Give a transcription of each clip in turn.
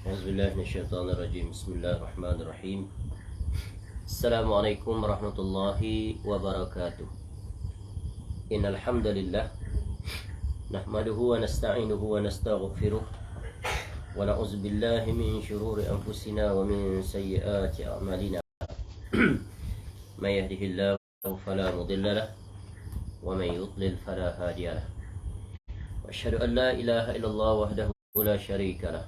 أعوذ بالله من الشيطان الرجيم. بسم الله الرحمن الرحيم. السلام عليكم ورحمة الله وبركاته. إن الحمد لله نحمده ونستعينه ونستغفره ونعوذ بالله من شرور أنفسنا ومن سيئات أعمالنا. من يهده الله فلا مضل له ومن يضلل فلا هادي له. وأشهد أن لا إله إلا الله وحده لا شريك له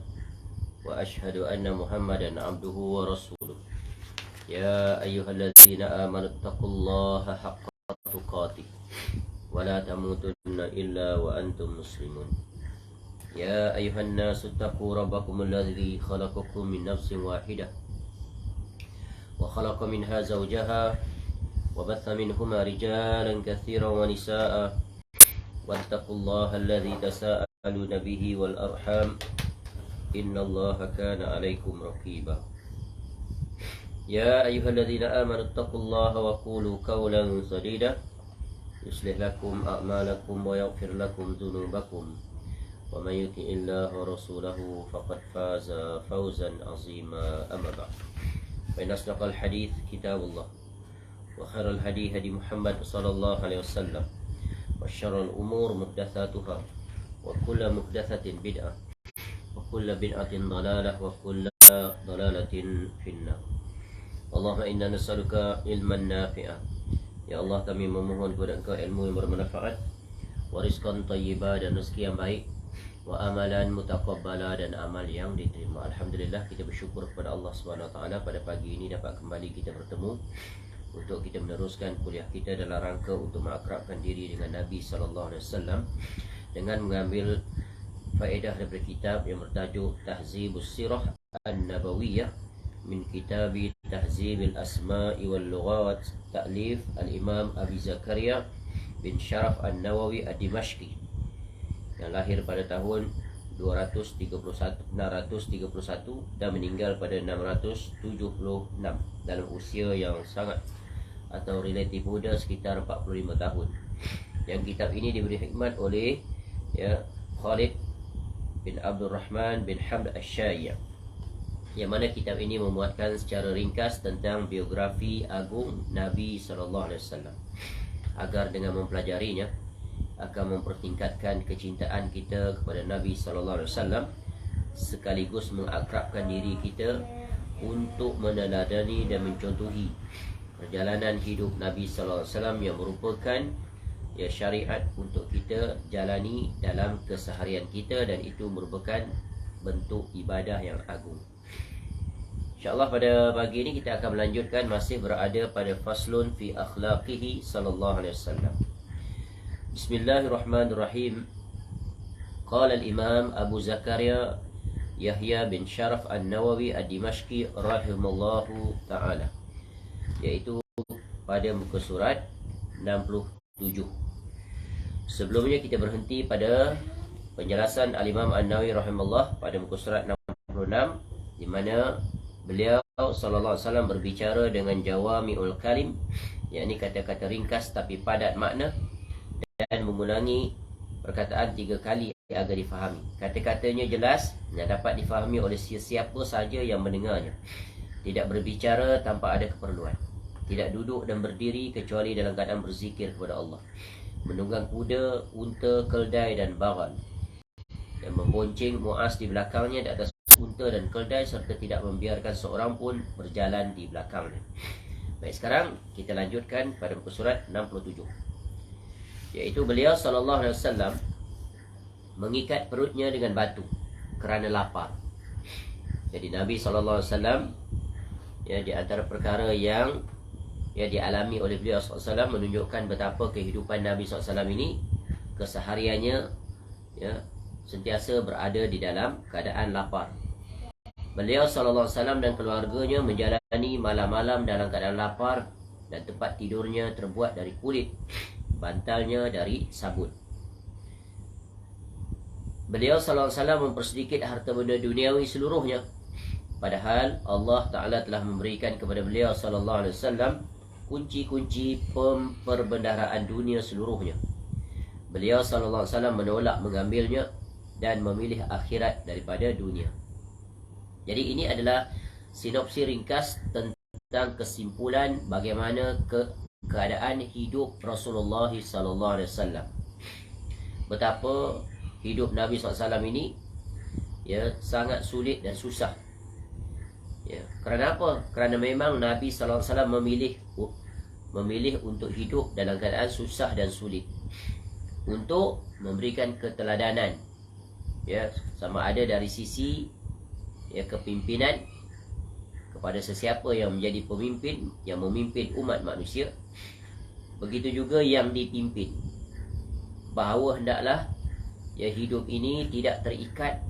وأشهد أن محمدا عبده ورسوله. يا أيها الذين آمنوا اتقوا الله حق تقاته ولا تموتن إلا وأنتم مسلمون. يا أيها الناس اتقوا ربكم الذي خلقكم من نفس واحدة وخلق منها زوجها وبث منهما رجالا كثيرا ونساء واتقوا الله الذي تساءلون به والأرحام إن الله كان عليكم رقيبا. يا أيها الذين آمنوا اتقوا الله وقولوا قولا سديدا يصلح لكم أعمالكم ويغفر لكم ذنوبكم ومن يطع الله ورسوله فقد فاز فوزا عظيما. أما بعد فإن أصدق الحديث كتاب الله وخير الهدي هدي محمد صلى الله عليه وسلم وشر الأمور محدثاتها وكل محدثة بدعة وكل بدعة ضلالة وكل ضلالة في النار. Allahumma inna nas'aluka ilman nafi'ah. Ya Allah, kami memohon kepada Engkau ilmu yang bermanfaat, wa rizqan thayyibah, dan rezeki yang baik, wa amalan mutaqabbala, dan amal yang diterima. Alhamdulillah, kita bersyukur kepada Allah Subhanahu wa taala pada pagi ini dapat kembali kita bertemu untuk kita meneruskan kuliah kita dalam rangka untuk mengakrabkan diri dengan Nabi sallallahu alaihi wasallam dengan mengambil faedah daripada kitab yang bertajuk Tahzibus Sirah An-Nabawiyah min kitab Tahzibil Asma'i wal Lughat, ta'lif Al-Imam Abi Zakaria bin Sharaf An-Nawawi Ad-Dimashqi, yang lahir pada tahun 631 dan meninggal pada 676 dalam usia yang sangat atau relatif muda, sekitar 45 tahun. Yang kitab ini diberi hikmat oleh Khalid bin Abdul Rahman bin Hamd Asy-Syai', yang mana kitab ini memuatkan secara ringkas tentang biografi agung Nabi sallallahu alaihi wasallam, agar dengan mempelajarinya akan mempertingkatkan kecintaan kita kepada Nabi sallallahu alaihi wasallam, sekaligus mengakrabkan diri kita untuk meneladani dan mencontohi perjalanan hidup Nabi sallallahu alaihi wasallam yang merupakan syariat untuk kita jalani dalam keseharian kita, dan itu merupakan bentuk ibadah yang agung. InsyaAllah pada pagi ini kita akan melanjutkan, masih berada pada faslun fi akhlaqihi sallallahu alaihi wasallam. Bismillahirrahmanirrahim. Qala al-Imam Abu Zakaria Yahya bin Sharaf An-Nawawi Ad-Dimashqi rahimallahu ta'ala, iaitu pada muka surat 67. Sebelumnya kita berhenti pada penjelasan Al-Imam An-Nawawi rahimahullah pada muka surat 66, di mana beliau sallallahu alaihi wasallam berbicara dengan jawami'ul kalim, yakni kata-kata ringkas tapi padat makna, dan mengulangi perkataan 3 kali agar difahami. Kata-katanya jelas dan dapat difahami oleh sesiapa saja yang mendengarnya. Tidak berbicara tanpa ada keperluan, tidak duduk dan berdiri kecuali dalam keadaan berzikir kepada Allah, menunggang kuda, unta, keldai dan bagal, dan membonceng Muaz di belakangnya di atas unta dan keldai, serta tidak membiarkan seorang pun berjalan di belakangnya. Baik, sekarang kita lanjutkan pada muka surat 67, iaitu beliau sallallahu alaihi wasallam mengikat perutnya dengan batu kerana lapar. Jadi Nabi sallallahu alaihi wasallam, di antara perkara yang dialami oleh beliau sallallahu alaihi wasallam menunjukkan betapa kehidupan Nabi sallallahu alaihi wasallam ini kesehariannya sentiasa berada di dalam keadaan lapar. Beliau sallallahu alaihi wasallam dan keluarganya menjalani malam-malam dalam keadaan lapar, dan tempat tidurnya terbuat dari kulit, bantalnya dari sabut. Beliau sallallahu alaihi wasallam mempersedikit harta benda duniawi seluruhnya, padahal Allah Ta'ala telah memberikan kepada beliau sallallahu alaihi wasallam kunci-kunci perbendaharaan dunia seluruhnya. Beliau sallallahu alaihi wasallam menolak mengambilnya dan memilih akhirat daripada dunia. Jadi ini adalah sinopsis ringkas tentang kesimpulan bagaimana keadaan hidup Rasulullah sallallahu alaihi wasallam. Betapa hidup Nabi SAW ini sangat sulit dan susah. Kerana apa? Kerana memang Nabi SAW memilih untuk hidup dalam keadaan susah dan sulit, untuk memberikan keteladanan, sama ada dari sisi kepimpinan kepada sesiapa yang menjadi pemimpin, yang memimpin umat manusia, begitu juga yang dipimpin, bahawa hendaklah hidup ini tidak terikat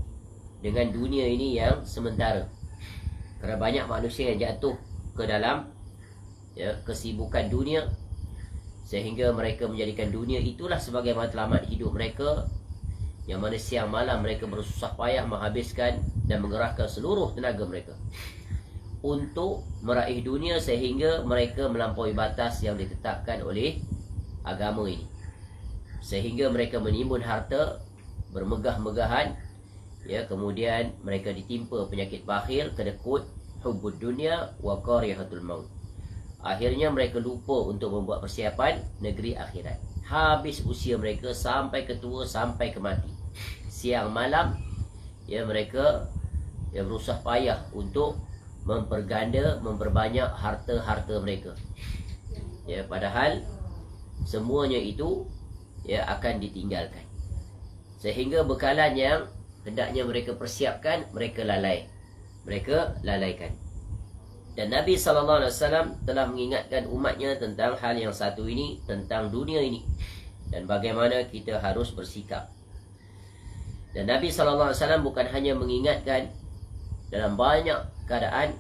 dengan dunia ini yang sementara. Kerana banyak manusia yang jatuh ke dalam kesibukan dunia, sehingga mereka menjadikan dunia itulah sebagai matlamat hidup mereka, yang mana siang malam mereka bersusah payah menghabiskan dan mengerahkan seluruh tenaga mereka untuk meraih dunia, sehingga mereka melampaui batas yang ditetapkan oleh agama ini, sehingga mereka menimbun harta bermegah-megahan, kemudian mereka ditimpa penyakit bakhil, kedekut, hubbud dunia wa karihatul maut. Akhirnya mereka lupa untuk membuat persiapan negeri akhirat. Habis usia mereka sampai ke tua, sampai ke mati. Siang malam mereka berusaha payah untuk memperganda, memperbanyak harta-harta mereka. Padahal semuanya itu akan ditinggalkan. Sehingga bekalan yang hendaknya mereka persiapkan, mereka lalaikan. Dan Nabi SAW telah mengingatkan umatnya tentang hal yang satu ini, tentang dunia ini, dan bagaimana kita harus bersikap. Dan Nabi SAW bukan hanya mengingatkan dalam banyak keadaan,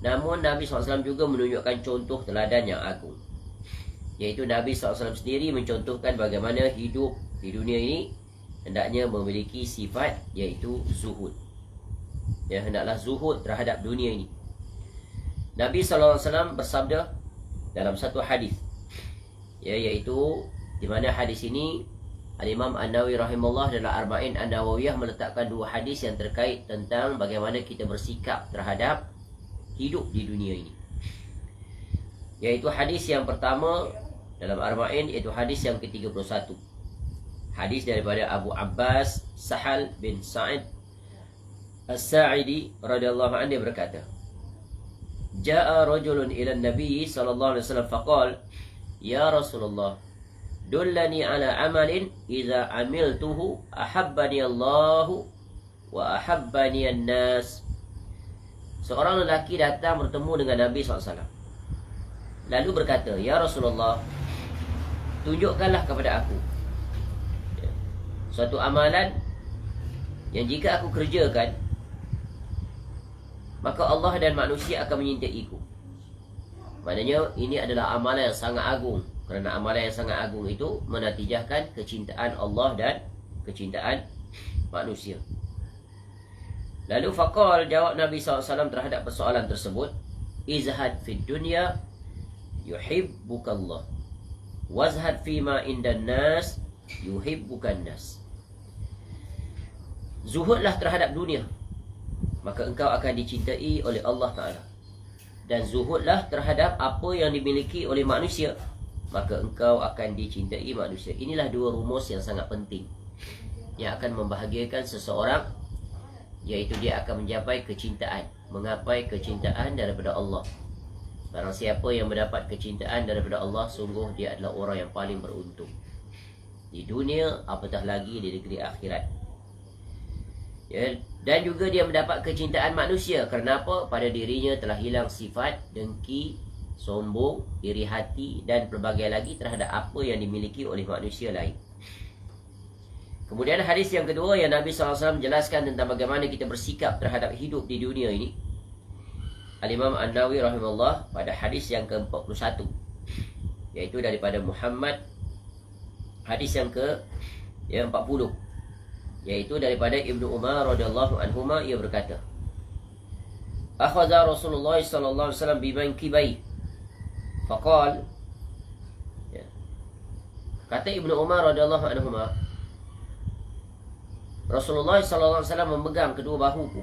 namun Nabi SAW juga menunjukkan contoh teladan yang agung, iaitu Nabi SAW sendiri mencontohkan bagaimana hidup di dunia ini hendaknya memiliki sifat, iaitu zuhud. Hendaklah zuhud terhadap dunia ini. Nabi SAW bersabda dalam satu hadis, iaitu di mana hadis ini Al-Imam An-Nawawi rahimahullah dalam Arba'in An-Nawawiyah meletakkan dua hadis yang terkait tentang bagaimana kita bersikap terhadap hidup di dunia ini. Iaitu hadis yang pertama dalam Arba'in, iaitu hadis yang ke-31. Hadis daripada Abu Abbas Sahal bin Sa'id As-Sa'idi radhiyallahu anhu, berkata, Ja'a rajulun ila Nabi sallallahu alaihi wasallam faqal, Ya Rasulullah, dullani ala amalin idza amiltuhu ahabbani Allahu wa ahabbani an-nas. Seorang lelaki datang bertemu dengan Nabi SAW, lalu berkata, Ya Rasulullah, tunjukkanlah kepada aku suatu amalan yang jika aku kerjakan, maka Allah dan manusia akan menyintaiku. Maknanya ini adalah amalan yang sangat agung, kerana amalan yang sangat agung itu menatijahkan kecintaan Allah dan kecintaan manusia. Lalu faqal, jawab Nabi SAW terhadap persoalan tersebut, Izhad fid dunya yuhibbukallah, wazhad fima indan nas yuhibbukan nas. Zuhudlah terhadap dunia, maka engkau akan dicintai oleh Allah Ta'ala. Dan zuhudlah terhadap apa yang dimiliki oleh manusia, maka engkau akan dicintai manusia. Inilah dua rumus yang sangat penting, yang akan membahagiakan seseorang, iaitu dia akan mencapai kecintaan, menggapai kecintaan daripada Allah. Barang siapa yang mendapat kecintaan daripada Allah, sungguh dia adalah orang yang paling beruntung di dunia, apatah lagi di negeri akhirat. Dan juga dia mendapat kecintaan manusia. Kerana apa? Pada dirinya telah hilang sifat dengki, sombong, iri hati dan pelbagai lagi terhadap apa yang dimiliki oleh manusia lain. Kemudian hadis yang kedua yang Nabi SAW menjelaskan tentang bagaimana kita bersikap terhadap hidup di dunia ini, Al-Imam An-Nawawi rahimahullah pada hadis yang ke-41, iaitu daripada Muhammad, hadis yang ke-40, iaitu daripada Ibnu Umar radhiyallahu anhuma, ia berkata, Akhadha Rasulullah sallallahu alaihi wasallam bimankibai faqal, kata Ibnu Umar radhiyallahu anhuma, Rasulullah sallallahu alaihi wasallam memegang kedua bahuku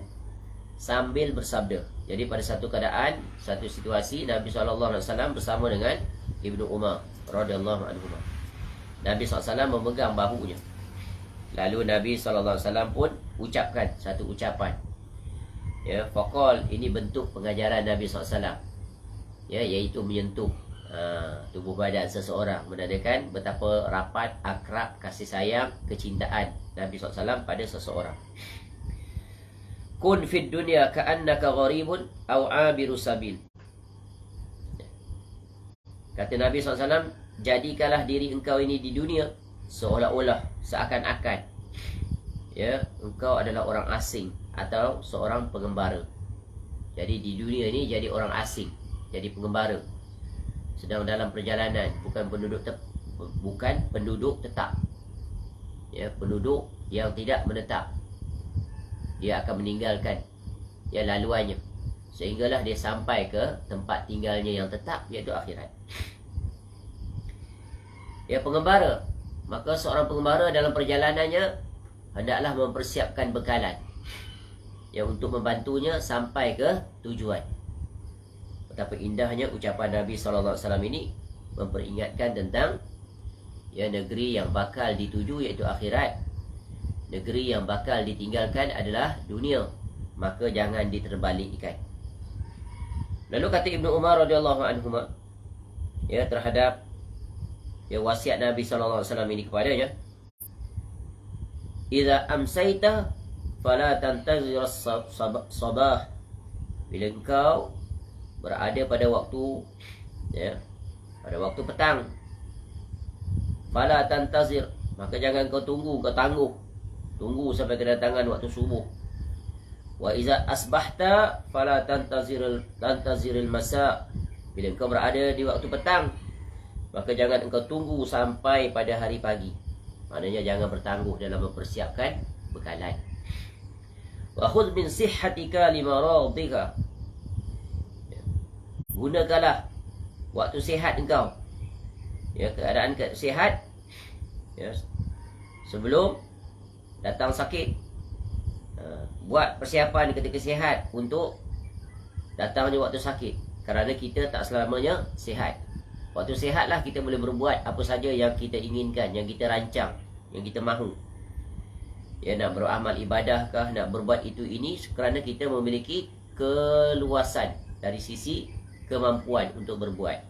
sambil bersabda. Jadi pada satu keadaan, satu situasi, Nabi SAW bersama dengan Ibnu Umar radhiyallahu anhu. Nabi SAW memegang bahunya. Lalu Nabi SAW pun ucapkan satu ucapan. Ya, faqal, ini bentuk pengajaran Nabi SAW. Ya, iaitu menyentuh tubuh badan seseorang, menandakan betapa rapat, akrab, kasih sayang, kecintaan Nabi SAW pada seseorang. Kun fid dunya ka'annaka gharibun aw 'abiru sabil. Kata Nabi SAW, jadikanlah diri engkau ini di dunia seolah-olah, seakan-akan, ya, engkau adalah orang asing atau seorang pengembara. Jadi di dunia ini jadi orang asing, jadi pengembara, sedang dalam perjalanan, bukan penduduk tetap. Ya, penduduk yang tidak menetap. Dia akan meninggalkan ya laluannya, sehinggalah dia sampai ke tempat tinggalnya yang tetap, iaitu akhirat. Ya, pengembara, maka seorang pengembara dalam perjalanannya hendaklah mempersiapkan bekalan ya untuk membantunya sampai ke tujuan. Betapa indahnya ucapan Nabi SAW ini memperingatkan tentang ya negeri yang bakal dituju, iaitu akhirat. Negeri yang bakal ditinggalkan adalah dunia, maka jangan diterbalikkan. Lalu kata Ibnu Umar radhiyallahu anhu ya terhadap ya wasiat Nabi SAW ini kepadanya, idza amsayta fala tantazir as-sabah. Bila engkau berada pada waktu ya pada waktu petang, fala tantazir, maka jangan kau tunggu, kau tunggu sampai kedatangan waktu subuh. Wa iza asbahta fala tantaziril masa. Bila engkau berada di waktu petang, maka jangan engkau tunggu sampai pada hari pagi. Maknanya jangan bertangguh dalam mempersiapkan bekalan. Wa khudh min sihhatika limaradika. Gunakanlah waktu sihat engkau, ya, keadaan sihat, ya, sebelum datang sakit. Buat persiapan ketika sihat untuk datangnya waktu sakit, kerana kita tak selamanya sihat. Waktu sihatlah kita boleh berbuat apa saja yang kita inginkan, yang kita rancang, yang kita mahu. Ya, nak beramal ibadahkah, nak berbuat itu ini, kerana kita memiliki keluasan dari sisi kemampuan untuk berbuat.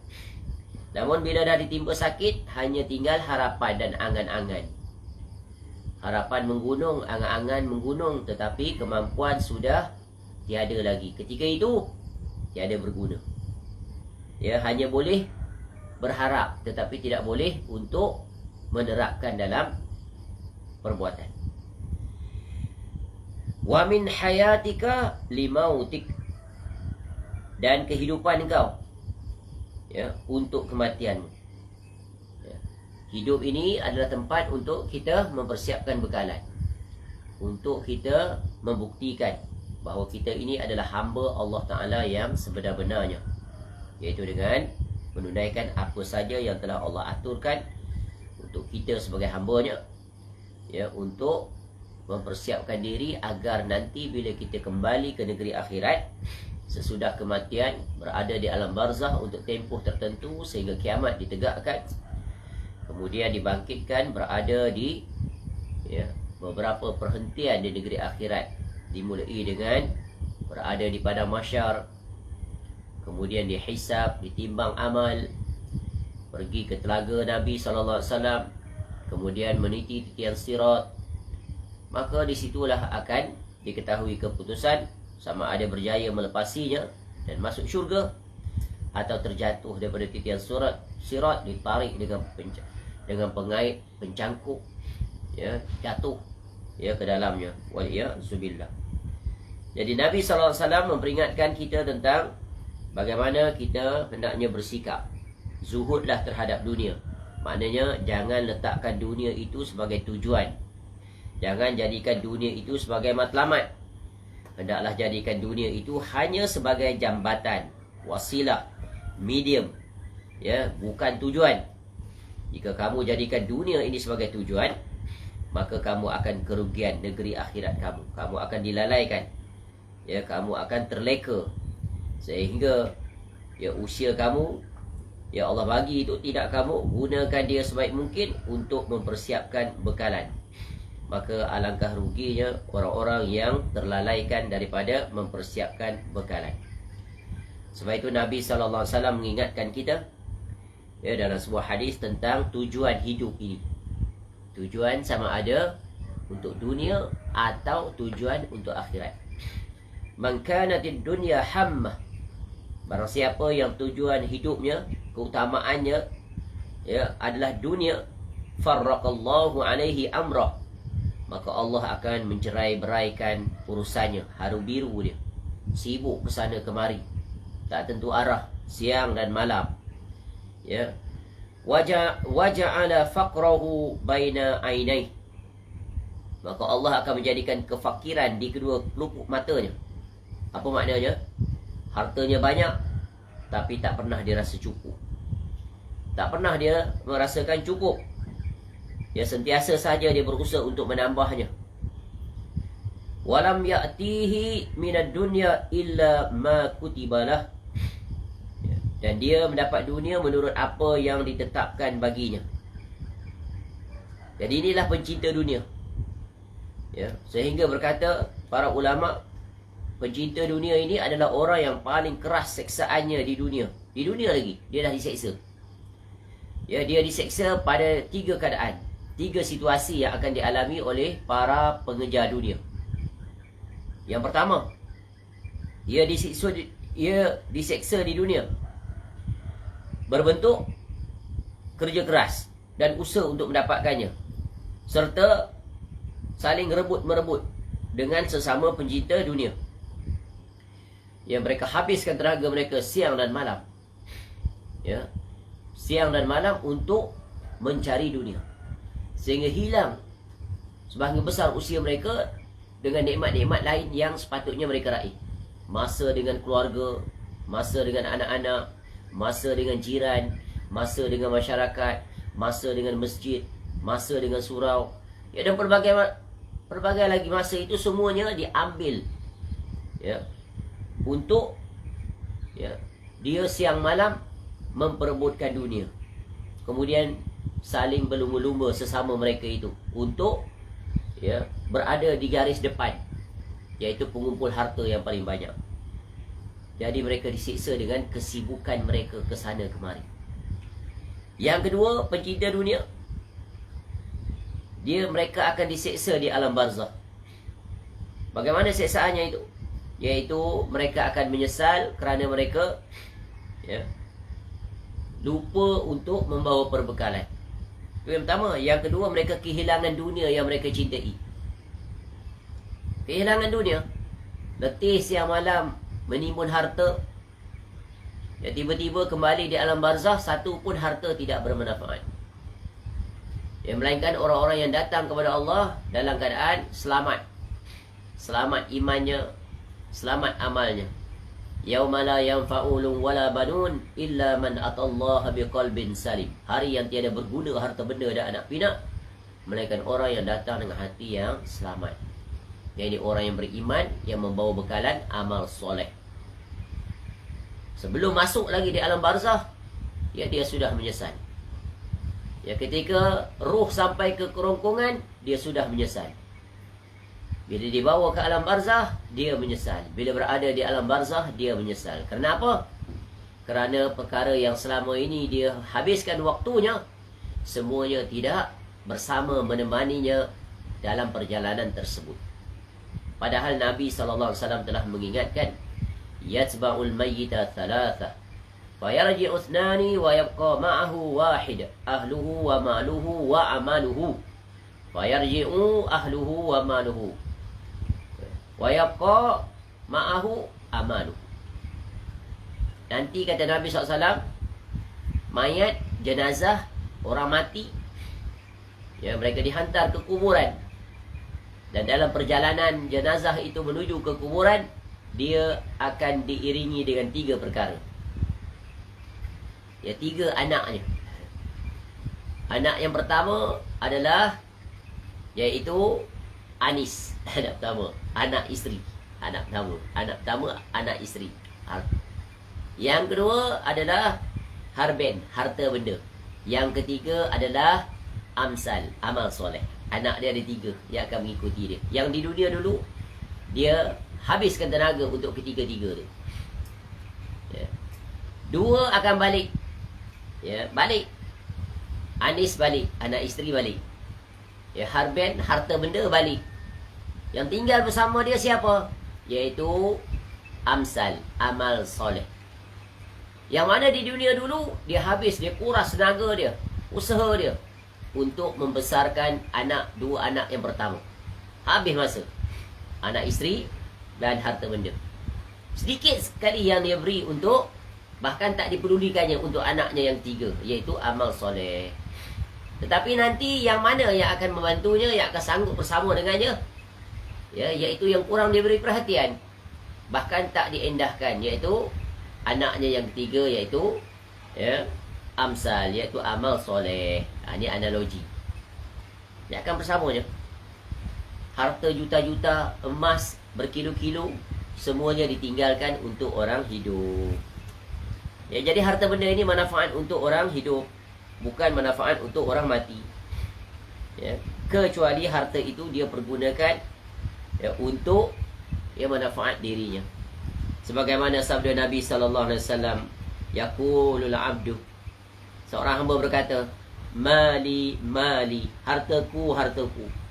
Namun bila dah ditimpa sakit, hanya tinggal harapan dan angan-angan. Harapan menggunung, angan-angan menggunung, tetapi kemampuan sudah tiada lagi. Ketika itu tiada berguna. Ya, hanya boleh berharap, tetapi tidak boleh untuk menerapkan dalam perbuatan. Wa min hayatika limautik, dan kehidupan engkau ya untuk kematianmu. Ya. Hidup ini adalah tempat untuk kita mempersiapkan bekalan, untuk kita membuktikan bahawa kita ini adalah hamba Allah Ta'ala yang sebenar-benarnya, iaitu dengan menunaikan apa saja yang telah Allah aturkan untuk kita sebagai hambanya, ya, untuk mempersiapkan diri agar nanti bila kita kembali ke negeri akhirat, sesudah kematian, berada di alam barzah untuk tempoh tertentu sehingga kiamat ditegakkan, kemudian dibangkitkan, berada di ya, beberapa perhentian di negeri akhirat, dimulai dengan berada di padang mahsyar, kemudian dihisab, ditimbang amal, pergi ke telaga Nabi SAW, kemudian meniti titian sirat. Maka disitulah akan diketahui keputusan sama ada berjaya melepasinya dan masuk syurga, atau terjatuh daripada titian sirat, ditarik dengan pengait pencangkuk, ya, jatuh ya ke dalamnya, waliyazubillah. Jadi Nabi SAW memperingatkan kita tentang bagaimana kita hendaknya bersikap. Zuhudlah terhadap dunia. Maknanya jangan letakkan dunia itu sebagai tujuan, jangan jadikan dunia itu sebagai matlamat. Hendaklah jadikan dunia itu hanya sebagai jambatan, wasilah, medium, ya, bukan tujuan. Jika kamu jadikan dunia ini sebagai tujuan, maka kamu akan kerugian negeri akhirat kamu. Kamu akan dilalaikan. ya kamu akan terleka, sehingga ya usia kamu, ya Allah bagi itu tidak kamu gunakan dia sebaik mungkin untuk mempersiapkan bekalan. Maka alangkah ruginya orang-orang yang terlalaikan daripada mempersiapkan bekalan. Sebab itu Nabi SAW mengingatkan kita ya dalam sebuah hadis tentang tujuan hidup ini. Tujuan sama ada untuk dunia atau tujuan untuk akhirat. Man kanatid dunya hammah, barang siapa yang tujuan hidupnya, keutamaannya ya adalah dunia, farraqallahu alaihi amrah, maka Allah akan mencerai-beraikan urusannya. Haru biru dia, sibuk ke sana kemari, tak tentu arah, siang dan malam. Ya, waja'ala faqrahu baina ainai, maka Allah akan menjadikan kefakiran di kedua pelupuk matanya. Apa maknanya? Hartanya banyak tapi tak pernah dia rasa cukup. Tak pernah dia merasakan cukup. Ya, sentiasa saja dia berusaha untuk menambahnya. Walam ya'tihi minad dunya illa ma kutibalah, dan dia mendapat dunia menurut apa yang ditetapkan baginya. Jadi inilah pencinta dunia. Ya, sehingga berkata para ulama, pencinta dunia ini adalah orang yang paling keras seksaannya di dunia. Di dunia lagi dia dah diseksa. Ya, dia diseksa pada 3 keadaan, 3 situasi yang akan dialami oleh para pengejar dunia. Yang pertama, ia diseksa di dunia berbentuk kerja keras dan usaha untuk mendapatkannya, serta saling rebut-merebut dengan sesama pencinta dunia. Yang mereka habiskan tenaga mereka siang dan malam, ya, siang dan malam untuk mencari dunia, sehingga hilang sebahagian besar usia mereka dengan nikmat-nikmat lain yang sepatutnya mereka raih. Masa dengan keluarga, masa dengan anak-anak, masa dengan jiran, masa dengan masyarakat, masa dengan masjid, masa dengan surau, ya, dan pelbagai lagi masa itu semuanya diambil, ya, untuk ya dia siang malam memperebutkan dunia. Kemudian saling berlumba-lumba sesama mereka itu untuk ya berada di garis depan, iaitu pengumpul harta yang paling banyak. Jadi mereka disiksa dengan kesibukan mereka ke sana kemari. Yang kedua, pencinta dunia, mereka akan disiksa di alam barzakh. Bagaimana siksaannya itu? Iaitu mereka akan menyesal kerana mereka ya lupa untuk membawa perbekalan. Itu yang pertama. Yang kedua, mereka kehilangan dunia yang mereka cintai. Kehilangan dunia, letih siang malam menimbun harta, ya, tiba-tiba kembali di alam barzakh, satu pun harta tidak bermanfaat. Ya, melainkan orang-orang yang datang kepada Allah dalam keadaan selamat. Selamat imannya, selamat amalnya. Yauma la yanfa'ulun wala banun illa man atallaha biqalbin salim. Hari yang tiada berguna harta benda dan anak pinak, melainkan orang yang datang dengan hati yang selamat. Yang ini orang yang beriman, yang membawa bekalan amal soleh. Sebelum masuk lagi di alam barzakh, ya, dia sudah menyesal. Ya, ketika ruh sampai ke kerongkongan, dia sudah menyesal. Bila dibawa ke alam barzakh, dia menyesal. Bila berada di alam barzakh, dia menyesal. Kenapa? Kerana perkara yang selama ini dia habiskan waktunya, semuanya tidak bersama menemaninya dalam perjalanan tersebut. Padahal Nabi SAW telah mengingatkan, yatba'ul mayyita thalatha, fayarji'u ithnani wa yabqa ma'ahu wahid, ahluhu wa maluhu wa amaluhu. Fayarji'u ahluhu wa maluhu wa yabqa ma'ahu amaluhu. Nanti kata Nabi SAW, mayat, jenazah, orang mati, ya, mereka dihantar ke kuburan. Dan dalam perjalanan jenazah itu menuju ke kuburan, dia akan diiringi dengan 3 perkara. Ya, 3 anaknya. Anak yang pertama adalah, iaitu Anis. Anak pertama, anak isteri. Anak pertama anak isteri. Yang kedua adalah harben, harta benda. Yang ketiga adalah amsal, amal soleh. Anak dia ada 3 yang akan mengikuti dia. Yang di dunia dulu, dia habiskan tenaga untuk ketiga-tiga dia. Ya. 2 akan balik. Ya, balik. Anis balik, anak isteri balik. Ya, harben, harta benda balik. Yang tinggal bersama dia siapa? Iaitu amsal, amal soleh. Yang mana di dunia dulu, dia habis, dia kuras tenaga dia, usaha dia untuk membesarkan 2 anak yang pertama. Habis masa. Anak isteri dan harta benda. Sedikit sekali yang dia beri untuk, bahkan tak dipedulikannya untuk anaknya yang 3, iaitu amal soleh. Tetapi nanti yang mana yang akan membantunya, yang akan sanggup bersama dengannya, ya, iaitu yang kurang diberi perhatian, bahkan tak diendahkan, iaitu anaknya yang 3, iaitu ya, amsal, iaitu amal soleh. Ini analogi. Dia akan bersamanya. Harta juta-juta, emas berkilo-kilo, semuanya ditinggalkan untuk orang hidup. Ya, jadi harta benda ini manfaat untuk orang hidup, bukan manfaat untuk orang mati. Ya, kecuali harta itu dia pergunakan ya, untuk ya, manfaat dirinya. Sebagaimana sabda Nabi sallallahu alaihi wasallam, yaqulul 'abdu, seorang hamba berkata, mali mali, hartaku hartaku.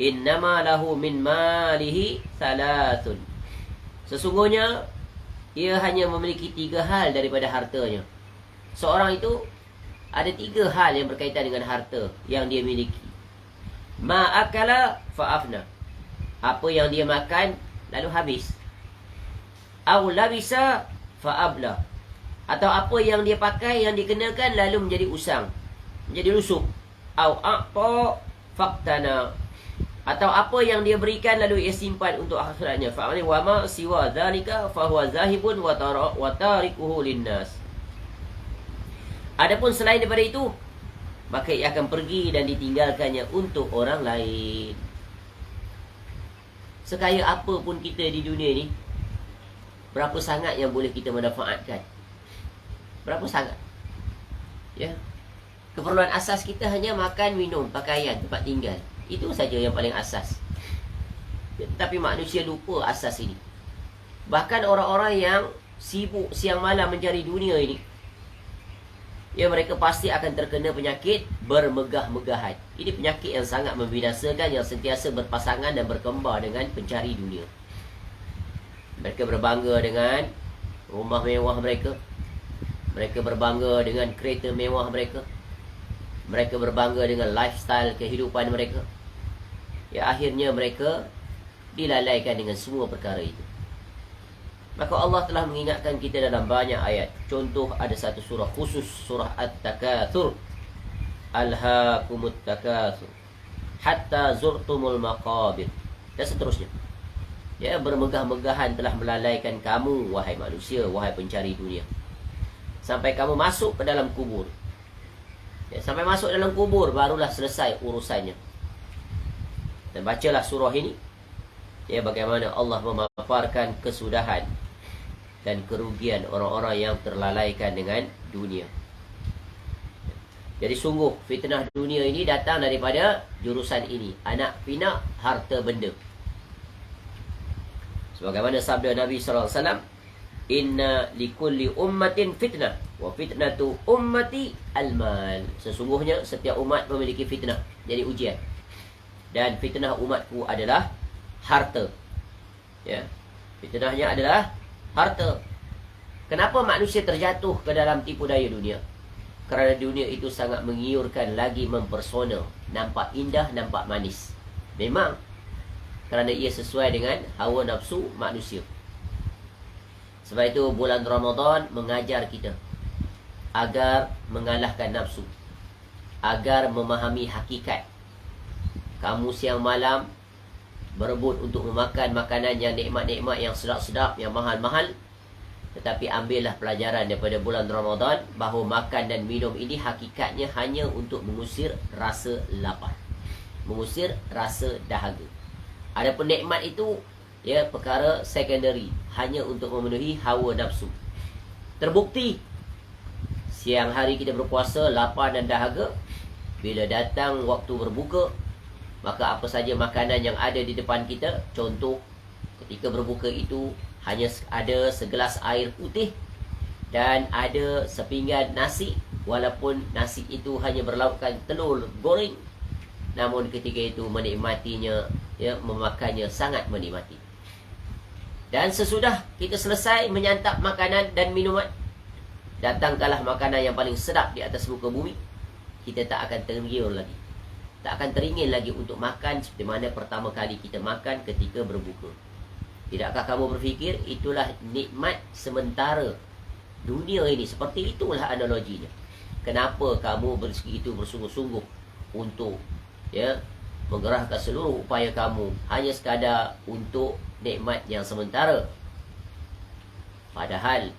Innama lahu min malihi thalathun. Sesungguhnya ia hanya memiliki 3 hal daripada hartanya. Seorang itu ada 3 hal yang berkaitan dengan harta yang dia miliki. Ma'akala fa'afna, apa yang dia makan lalu habis. Au labisa fa'abla, atau apa yang dia pakai, yang dikenakan lalu menjadi usang, menjadi lusuh. Au a'ta faqtana, atau apa yang dia berikan lalu ia simpan untuk akhiratnya. Fa'ani wa ma siwa dzalika fa huwa zahibun wa tarikuhu linnas. Adapun selain daripada itu, maka ia akan pergi dan ditinggalkannya untuk orang lain. Sekaya apa pun kita di dunia ni, berapa sangat yang boleh kita manfaatkan? Berapa sangat? Ya. Keperluan asas kita hanya makan, minum, pakaian, tempat tinggal. Itu saja yang paling asas. Tapi manusia lupa asas ini. Bahkan orang-orang yang sibuk siang malam mencari dunia ini, ya, mereka pasti akan terkena penyakit bermegah-megahan. Ini penyakit yang sangat membinasakan, yang sentiasa berpasangan dan berkembar dengan pencari dunia. Mereka berbangga dengan rumah mewah mereka. Mereka berbangga dengan kereta mewah mereka. Mereka berbangga dengan lifestyle kehidupan mereka. Ya, akhirnya mereka dilalaikan dengan semua perkara itu. Maka Allah telah mengingatkan kita dalam banyak ayat. Contoh, ada satu surah khusus, surah At-Takatsur. Alhaakumut takatsur hatta zurtumul maqabir, dan seterusnya. Ya, bermegah-megahan telah melalaikan kamu, wahai manusia, wahai pencari dunia, sampai kamu masuk ke dalam kubur. Ya, sampai masuk dalam kubur barulah selesai urusannya. Dan bacalah surah ini, ya, bagaimana Allah memaparkan kesudahan dan kerugian orang-orang yang terlalaikan dengan dunia. Jadi sungguh fitnah dunia ini datang daripada jurusan ini, anak pinak, harta benda. Sebagaimana sabda Nabi sallallahu alaihi wasallam, inna likulli ummatin fitnah wa fitnatu ummati al-mal. Sesungguhnya setiap umat memiliki fitnah, jadi ujian. Dan fitnah umatku adalah harta. Ya. Fitnahnya adalah harta. Kenapa manusia terjatuh ke dalam tipu daya dunia? Kerana dunia itu sangat menggiurkan, lagi mempersona, nampak indah, nampak manis. Memang kerana ia sesuai dengan hawa nafsu manusia. Sebab itu bulan Ramadan mengajar kita agar mengalahkan nafsu, agar memahami hakikat. Kamu siang malam berebut untuk memakan makanan yang nikmat-nikmat, yang sedap-sedap, yang mahal-mahal. Tetapi ambillah pelajaran daripada bulan Ramadan, bahawa makan dan minum ini hakikatnya hanya untuk mengusir rasa lapar, mengusir rasa dahaga. Adapun nikmat itu ya perkara secondary, hanya untuk memenuhi hawa nafsu. Terbukti siang hari kita berpuasa, lapar dan dahaga. Bila datang waktu berbuka, maka apa saja makanan yang ada di depan kita, contoh ketika berbuka itu hanya ada segelas air putih dan ada sepinggan nasi, walaupun nasi itu hanya berlaukkan telur goreng, namun ketika itu menikmatinya, ya, memakannya sangat menikmati. Dan sesudah kita selesai menyantap makanan dan minuman, datangkanlah makanan yang paling sedap di atas muka bumi. Kita tak akan tergiur lagi, tak akan teringin lagi untuk makan seperti mana pertama kali kita makan ketika berbuka. Tidakkah kamu berfikir itulah nikmat sementara dunia ini? Seperti itulah analoginya. Kenapa kamu begitu bersungguh-sungguh untuk, ya, menggerahkan seluruh upaya kamu hanya sekadar untuk nikmat yang sementara, padahal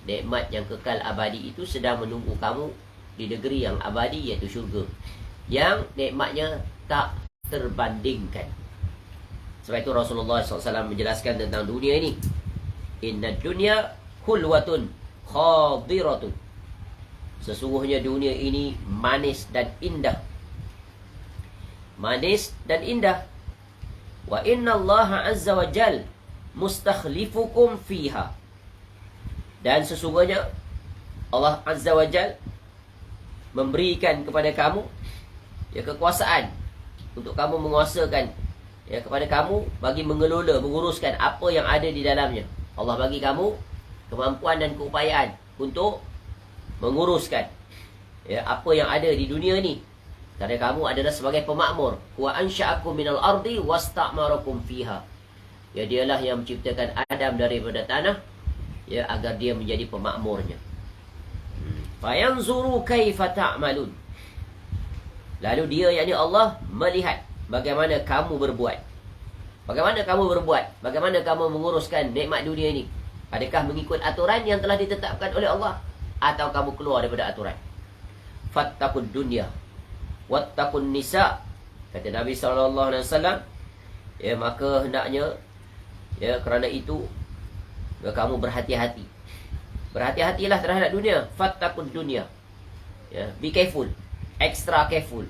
nikmat yang kekal abadi itu sedang menunggu kamu di negeri yang abadi, iaitu syurga, yang nikmatnya tak terbandingkan. Sebab itu Rasulullah SAW menjelaskan tentang dunia ini. Inna dunya hulwatun khadiratun. Sesungguhnya dunia ini manis dan indah. Manis dan indah. Wa inna Allah azza wa jal mustakhlifukum fiha. Dan sesungguhnya Allah azza wa jal memberikan kepada kamu, ya, kekuasaan untuk kamu menguasakan, ya, kepada kamu bagi mengelola, menguruskan apa yang ada di dalamnya. Allah bagi kamu kemampuan dan keupayaan untuk menguruskan, ya, apa yang ada di dunia ni. Kerana kamu adalah sebagai pemakmur. Wa ansha'akum minal ardi wasta'marakum fiha. Ya, dialah yang menciptakan Adam daripada tanah, ya, agar dia menjadi pemakmurnya. Fayanzuru kaifa ta'malun. Lalu dia, yakni Allah, melihat bagaimana kamu berbuat. Bagaimana kamu berbuat? Bagaimana kamu menguruskan nikmat dunia ini? Adakah mengikut aturan yang telah ditetapkan oleh Allah, atau kamu keluar daripada aturan? Fattaqud dunya wattaqun nisa. Kata Nabi SAW, ya, maka hendaknya, ya, kerana itu, ya, kamu berhati-hati. Berhati-hatilah terhadap dunia. Fattaqud dunya. Ya, be careful. Extra careful.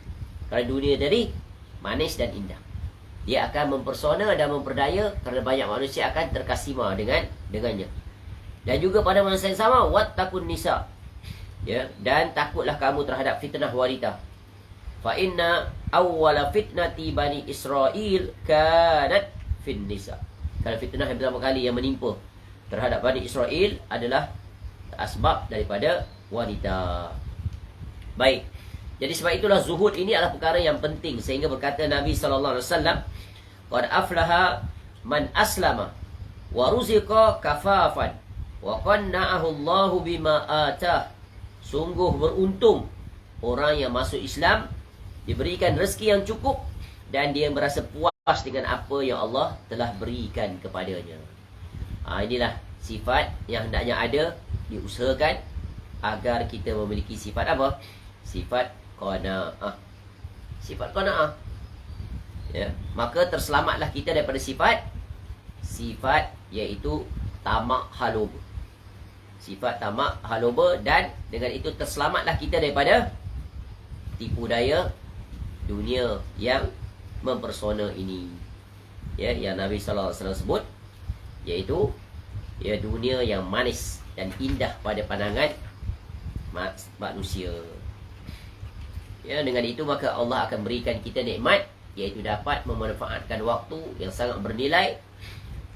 Kerana dunia tadi manis dan indah. Dia akan mempersona dan memperdaya, kerana banyak manusia akan terkasima dengannya. Dan juga pada masa yang sama, wattaqun nisa. Ya, dan takutlah kamu terhadap fitnah wanita. Fa inna awwala fitnati bani Israel kanat fin nisa. Kalau fitnah yang pertama kali yang menimpa terhadap Bani Israel adalah asbab daripada wanita. Baik. Jadi sebab itulah zuhud ini adalah perkara yang penting, sehingga berkata Nabi SAW, qad aflaha man aslama wa ruziqa kafafan wa qanna'ahu Allahu bima atah. Sungguh beruntung orang yang masuk Islam, diberikan rezeki yang cukup, dan dia merasa puas dengan apa yang Allah telah berikan kepadanya. Inilah sifat yang hendaknya ada, diusahakan agar kita memiliki sifat apa? Sifat qanaah. Sifat qanaah. Ya, maka terselamatlah kita daripada sifat iaitu tamak haloba. Sifat tamak haloba, dan dengan itu terselamatlah kita daripada tipu daya dunia yang mempersona ini. Ya, yang Nabi SAW sebut, iaitu, ya, dunia yang manis dan indah pada pandangan manusia. Ya, dengan itu maka Allah akan berikan kita nikmat, iaitu dapat memanfaatkan waktu yang sangat bernilai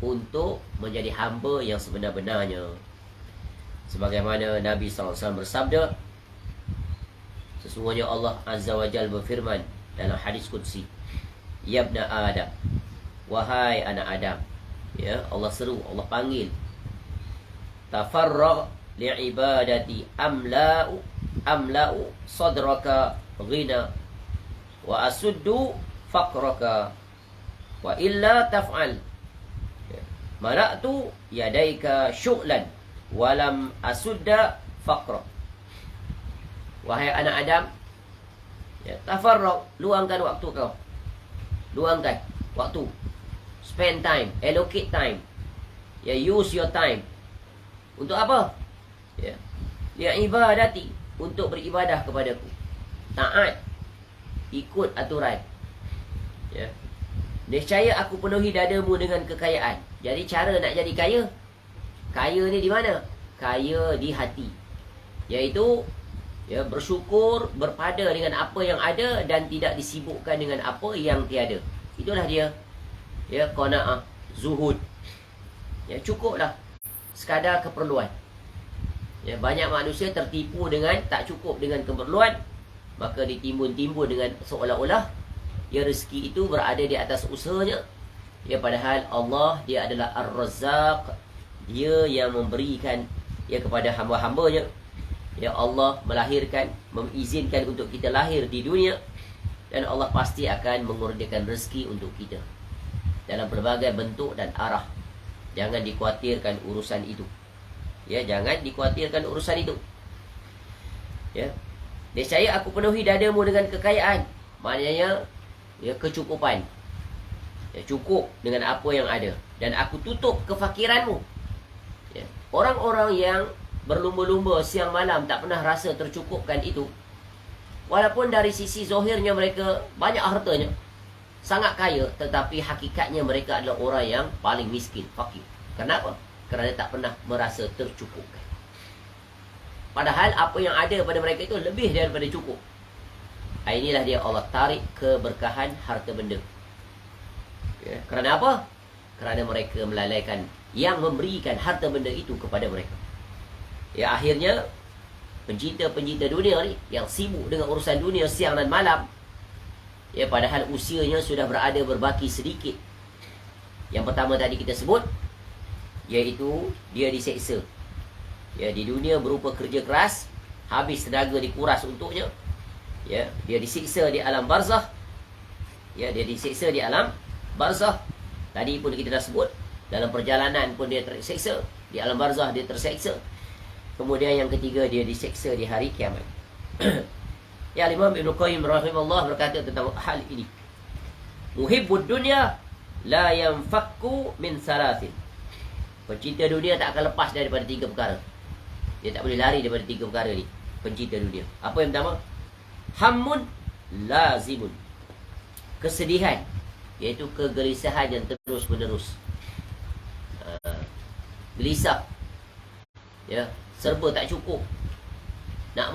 untuk menjadi hamba yang sebenar-benarnya. Sebagaimana Nabi SAW bersabda, sesungguhnya Allah Azza wa Jalla berfirman dalam hadis qudsi, ya ibna Adam, wahai anak Adam. Ya, Allah seru, Allah panggil, tafarragh li'ibadati amla'u sadraka ghina wa asuddu faqraka wa illa taf'al mala'tu yadaika syu'lan walam asudda faqra. Wahai anak Adam, ya, tafarragh, luangkan waktu kau. Luangkan waktu. Spend time, allocate time. Ya, use your time. Untuk apa? Ya. Ya ibadati, untuk beribadah kepadaku. Taat, ikut aturan. Ya. Nescaya aku penuhi dadamu dengan kekayaan. Jadi cara nak jadi kaya, kaya ni di mana? Kaya di hati. Iaitu ya, bersyukur, berpada dengan apa yang ada dan tidak disibukkan dengan apa yang tiada. Itulah dia. Ya, qanaah, zuhud. Ya, cukuplah sekadar keperluan. Ya, banyak manusia tertipu dengan tak cukup dengan keperluan, maka ditimbun-timbun dengan seolah-olah ya rezeki itu berada di atas usahanya. Ya, padahal Allah dia adalah Ar-Razzaq. Dia yang memberikan ya kepada hamba-hambanya. Ya, Allah melahirkan, mengizinkan untuk kita lahir di dunia, dan Allah pasti akan mengurniakan rezeki untuk kita dalam berbagai bentuk dan arah. Jangan dikhawatirkan urusan itu. Ya, jangan dikhawatirkan urusan itu. Ya. Nescaya aku penuhi dadamu dengan kekayaan. Maknanya ya, kecukupan. Ya, cukup dengan apa yang ada, dan aku tutup kefakiranmu. Ya. Orang-orang yang berlumba-lumba siang malam tak pernah rasa tercukupkan itu, walaupun dari sisi zahirnya mereka banyak hartanya, sangat kaya, tetapi hakikatnya mereka adalah orang yang paling miskin, fakir. Kenapa? Kerana tak pernah merasa tercukupkan. Padahal apa yang ada pada mereka itu lebih daripada cukup. Inilah dia Allah tarik keberkahan harta benda. Ya, kerana apa? Kerana mereka melalaikan yang memberikan harta benda itu kepada mereka. Ya, akhirnya pencinta-pencinta dunia ni yang sibuk dengan urusan dunia siang dan malam, ya, padahal usianya sudah berada berbaki sedikit. Yang pertama tadi kita sebut, iaitu dia diseksa. Ya, di dunia berupa kerja keras, habis tenaga dikuras untuknya. Ya, dia disiksa di alam barzakh. Ya, dia disiksa di alam barzakh. Tadi pun kita dah sebut, dalam perjalanan pun dia terseksa, di alam barzakh dia terseksa. Kemudian yang ketiga, dia diseksa di hari kiamat. Ya, Imam Ibn Qayyim rahimahullah berkata tentang hal ini. Muhibbud dunya la yanfakku min salasin. Pencinta dunia tak akan lepas daripada 3 perkara. Dia tak boleh lari daripada 3 perkara ni, pencinta dunia. Apa yang pertama? Hammun lazimun. Kesedihan, iaitu kegelisahan yang terus menerus. Gelisah. Ya, serba tak cukup. Nak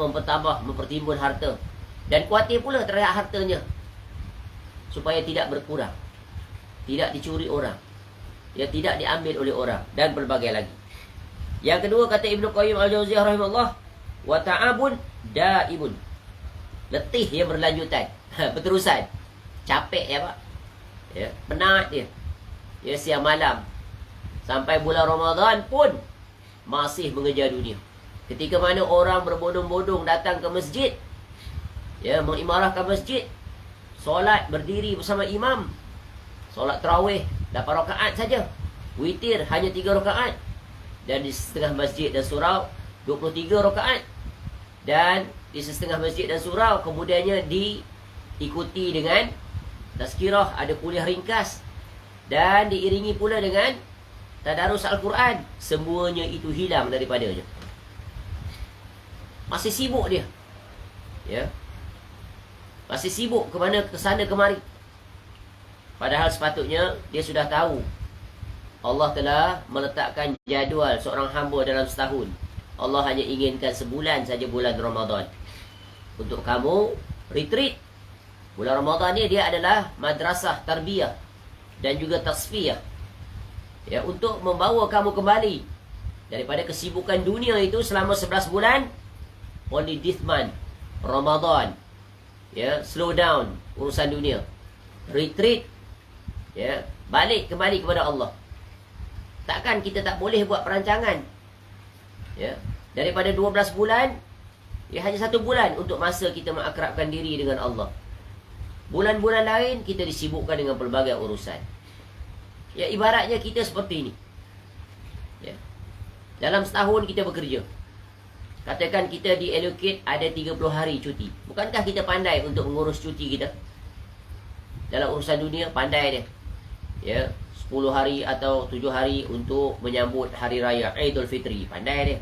mempertimbun harta. Dan khawatir pula terhadap hartanya, supaya tidak berkurang, tidak dicuri orang, ya, tidak diambil oleh orang, dan berbagai lagi. Yang kedua, kata Ibn Qayyim al-Jauziyah rahimahullah, wa ta'abun daimun. Letih yang berlanjutan, berterusan. Capek ya, Pak. Ya, penat dia. Ya, siang malam sampai bulan Ramadan pun masih mengejar dunia. Ketika mana orang berbondong-bondong datang ke masjid, ya, mengimarahkan masjid, solat berdiri bersama imam, solat tarawih 8 rakaat saja, witir hanya 3 rakaat, dan di setengah masjid dan surau 23 rakaat, dan di setengah masjid dan surau kemudiannya diikuti dengan tazkirah, ada kuliah ringkas, dan diiringi pula dengan tadarus Al-Quran. Semuanya itu hilang daripadanya. Masih sibuk dia, ya, masih sibuk ke sana kemari. Padahal sepatutnya dia sudah tahu Allah telah meletakkan jadual seorang hamba dalam setahun. Allah hanya inginkan sebulan saja, bulan Ramadan, untuk kamu retreat. Bulan Ramadan ni dia adalah madrasah tarbiyah dan juga tasfiyah, ya, untuk membawa kamu kembali daripada kesibukan dunia itu selama 11 bulan. Only this month, Ramadan, ya, slow down urusan dunia, retreat, ya, balik kembali kepada Allah. Takkan kita tak boleh buat perancangan, ya, daripada 12 bulan, ya, hanya 1 bulan untuk masa kita mengakrabkan diri dengan Allah. Bulan-bulan lain kita disibukkan dengan pelbagai urusan. Ya, ibaratnya kita seperti ini, ya, dalam setahun kita bekerja. Katakan kita di-allocate ada 30 hari cuti. Bukankah kita pandai untuk mengurus cuti kita? Dalam urusan dunia, pandai dia. Ya, 10 hari atau 7 hari untuk menyambut hari raya Aidil Fitri. Pandai dia.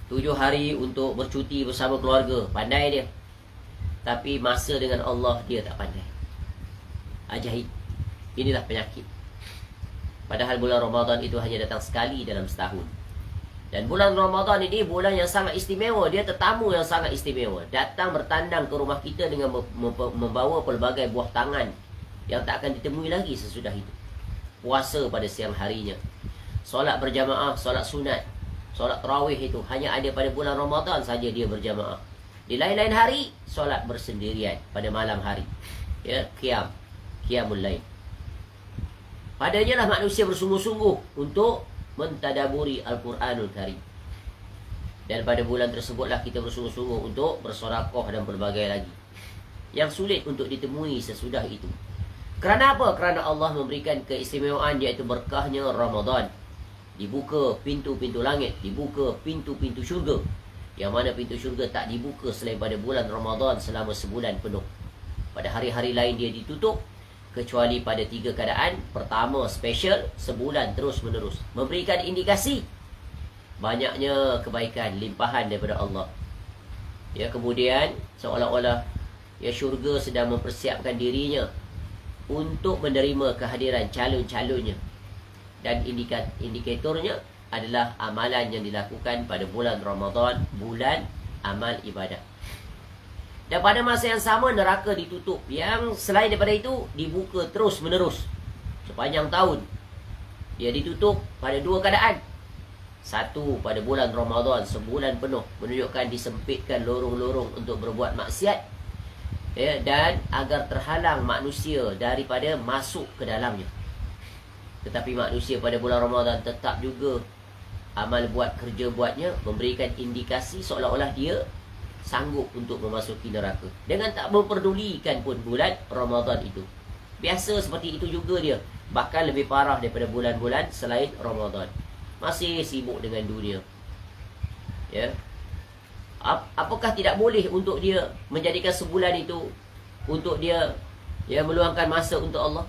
7 hari untuk bercuti bersama keluarga. Pandai dia. Tapi masa dengan Allah dia tak pandai. Ajaib. Inilah penyakit. Padahal bulan Ramadan itu hanya datang sekali dalam setahun. Dan bulan Ramadan ini bulan yang sangat istimewa. Dia tetamu yang sangat istimewa. Datang bertandang ke rumah kita dengan membawa pelbagai buah tangan yang tak akan ditemui lagi sesudah itu. Puasa pada siang harinya. Solat berjamaah, solat sunat, solat tarawih itu hanya ada pada bulan Ramadan saja dia berjamaah. Di lain-lain hari, solat bersendirian pada malam hari. Ya, qiyamul lail. Padanya lah manusia bersungguh-sungguh untuk mentadaburi Al-Quranul Karim. Dan pada bulan tersebutlah kita bersungguh-sungguh untuk bersodakoh dan berbagai lagi yang sulit untuk ditemui sesudah itu. Kerana apa? Kerana Allah memberikan keistimewaan, iaitu berkahnya Ramadan. Dibuka pintu-pintu langit, dibuka pintu-pintu syurga. Yang mana pintu syurga tak dibuka selain pada bulan Ramadan selama sebulan penuh. Pada hari-hari lain dia ditutup, kecuali pada 3 keadaan. Pertama, special, sebulan terus menerus, memberikan indikasi banyaknya kebaikan, limpahan daripada Allah. Ya, kemudian seolah-olah ya syurga sedang mempersiapkan dirinya untuk menerima kehadiran calon-calonnya. Dan indikatornya adalah amalan yang dilakukan pada bulan Ramadan, bulan amal ibadah. Dan pada masa yang sama neraka ditutup. Yang selain daripada itu dibuka terus menerus sepanjang tahun. Dia ditutup pada 2 keadaan. Satu, pada bulan Ramadan sebulan penuh, menunjukkan disempitkan lorong-lorong untuk berbuat maksiat, ya, dan agar terhalang manusia daripada masuk ke dalamnya. Tetapi manusia pada bulan Ramadan tetap juga amal buat, kerja buatnya, memberikan indikasi seolah-olah dia sanggup untuk memasuki neraka, dengan tak memperdulikan pun bulan Ramadan itu. Biasa seperti itu juga dia. Bahkan lebih parah daripada bulan-bulan selain Ramadan. Masih sibuk dengan dunia. Ya. Apakah tidak boleh untuk dia menjadikan sebulan itu untuk dia meluangkan masa untuk Allah?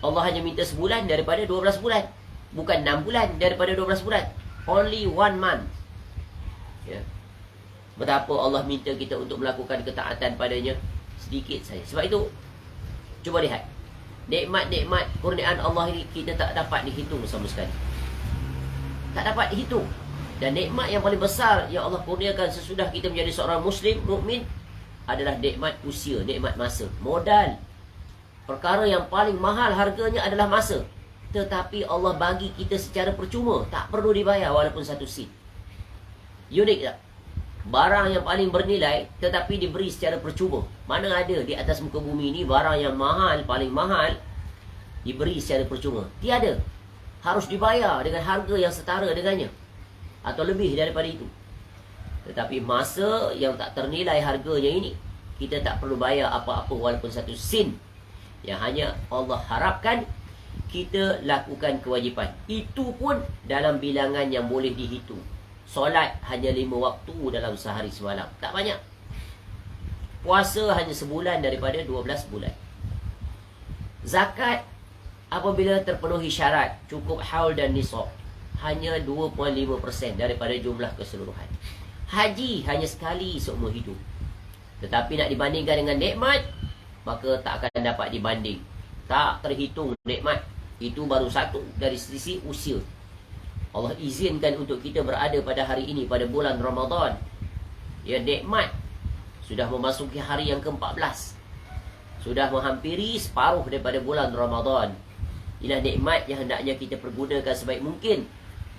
Allah hanya minta sebulan daripada 12 bulan. Bukan 6 bulan daripada 12 bulan. Only 1 month. Ya. Betapa Allah minta kita untuk melakukan ketaatan padanya sedikit saja. Sebab itu, cuba lihat. Nikmat-nikmat kurniaan Allah ini kita tak dapat dihitung sama sekali. Tak dapat dihitung. Dan nikmat yang paling besar yang Allah kurniakan sesudah kita menjadi seorang Muslim, mukmin, adalah nikmat usia, nikmat masa. Modal. Perkara yang paling mahal harganya adalah masa. Tetapi Allah bagi kita secara percuma. Tak perlu dibayar walaupun 1 sen. Unik tak? Barang yang paling bernilai tetapi diberi secara percuma. Mana ada di atas muka bumi ni barang yang mahal, paling mahal, diberi secara percuma? Tiada. Harus dibayar dengan harga yang setara dengannya, atau lebih daripada itu. Tetapi masa yang tak ternilai harganya ini, kita tak perlu bayar apa-apa walaupun 1 sen. Yang hanya Allah harapkan kita lakukan kewajipan. Itu pun dalam bilangan yang boleh dihitung. Solat hanya 5 waktu dalam sehari semalam. Tak banyak. Puasa hanya sebulan daripada 12 bulan. Zakat apabila terpenuhi syarat, cukup haul dan nisab, hanya 2.5% daripada jumlah keseluruhan. Haji hanya sekali seumur hidup. Tetapi nak dibandingkan dengan nikmat, maka tak akan dapat dibanding. Tak terhitung nikmat. Itu baru satu dari sisi usia. Allah izinkan untuk kita berada pada hari ini, pada bulan Ramadan. Ya, nikmat. Sudah memasuki hari yang ke-14. Sudah menghampiri separuh daripada bulan Ramadan. Inilah nikmat yang hendaknya kita pergunakan sebaik mungkin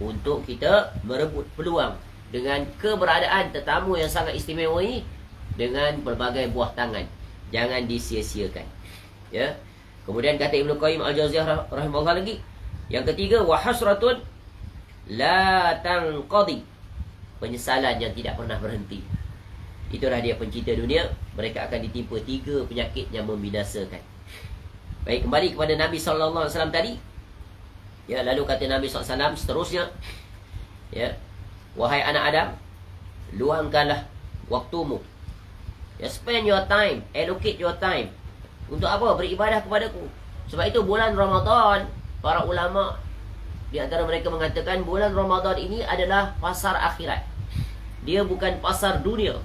untuk kita merebut peluang dengan keberadaan tetamu yang sangat istimewa ini, dengan pelbagai buah tangan. Jangan disia-siakan. Ya. Kemudian kata Ibnu Qayyim Al-Jauziyah rahimahullah lagi, yang ketiga, wa hasratun la tanqadi, penyesalan yang tidak pernah berhenti. Itulah dia pencinta dunia. Mereka akan ditimpa 3 penyakit yang membinasakan. Baik, kembali kepada Nabi SAW tadi. Ya, lalu kata Nabi SAW seterusnya, ya, wahai anak Adam, luangkanlah waktumu. Ya, spend your time, allocate your time. Untuk apa? Beribadah kepadaku. Sebab itu bulan Ramadan, para ulama di antara mereka mengatakan bulan Ramadan ini adalah pasar akhirat. Dia bukan pasar dunia.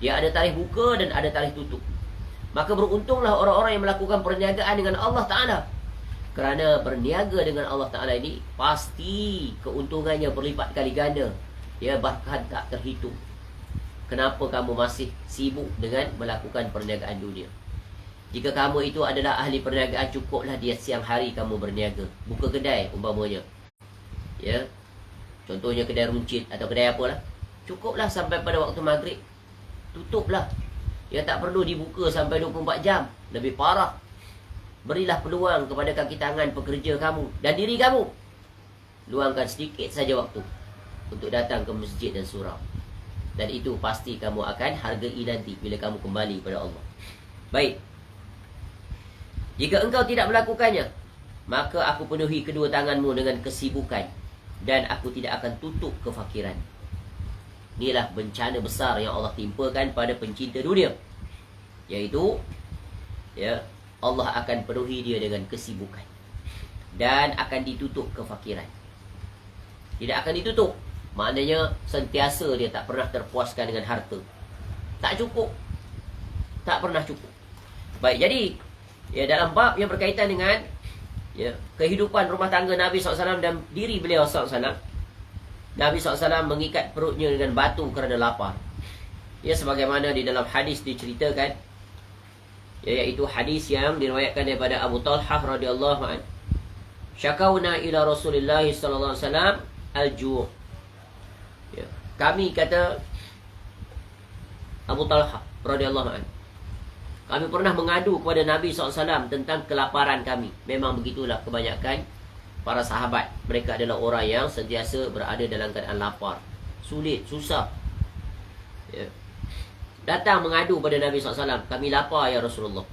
Dia ada tarikh buka dan ada tarikh tutup. Maka beruntunglah orang-orang yang melakukan perniagaan dengan Allah Ta'ala. Kerana berniaga dengan Allah Ta'ala ini pasti keuntungannya berlipat kali ganda. Dia bahkan tak terhitung. Kenapa kamu masih sibuk dengan melakukan perniagaan dunia? Jika kamu itu adalah ahli perniagaan, cukuplah dia siang hari kamu berniaga. Buka kedai umpamanya. Ya. Contohnya kedai runcit atau kedai apalah. Cukuplah sampai pada waktu maghrib. Tutuplah. Ya, tak perlu dibuka sampai 24 jam. Lebih parah. Berilah peluang kepada kaki tangan pekerja kamu dan diri kamu. Luangkan sedikit saja waktu untuk datang ke masjid dan surau. Dan itu pasti kamu akan hargai nanti bila kamu kembali kepada Allah. Baik. Jika engkau tidak melakukannya, maka aku penuhi kedua tanganmu dengan kesibukan dan aku tidak akan tutup kefakiran. Inilah bencana besar yang Allah timpakan pada pencinta dunia. Iaitu, ya, Allah akan penuhi dia dengan kesibukan dan akan ditutup kefakiran. Tidak akan ditutup. Maknanya sentiasa dia tak pernah terpuaskan dengan harta. Tak cukup. Tak pernah cukup. Baik, jadi ya, dalam bab yang berkaitan dengan ya, kehidupan rumah tangga Nabi SAW dan diri beliau SAW, Nabi SAW mengikat perutnya dengan batu kerana lapar. Ya, sebagaimana di dalam hadis diceritakan, ya, iaitu hadis yang diriwayatkan daripada Abu Talhah radhiyallahu anhu. Syakawna ila Rasulillah sallallahu alaihi wasallam al-ju'. Ya, kami, kata Abu Talhah radhiyallahu anhu, kami pernah mengadu kepada Nabi SAW tentang kelaparan kami. Memang begitulah kebanyakan para sahabat. Mereka adalah orang yang sentiasa berada dalam keadaan lapar. Sulit, susah. Ya. Datang mengadu pada Nabi SAW. Kami lapar ya Rasulullah.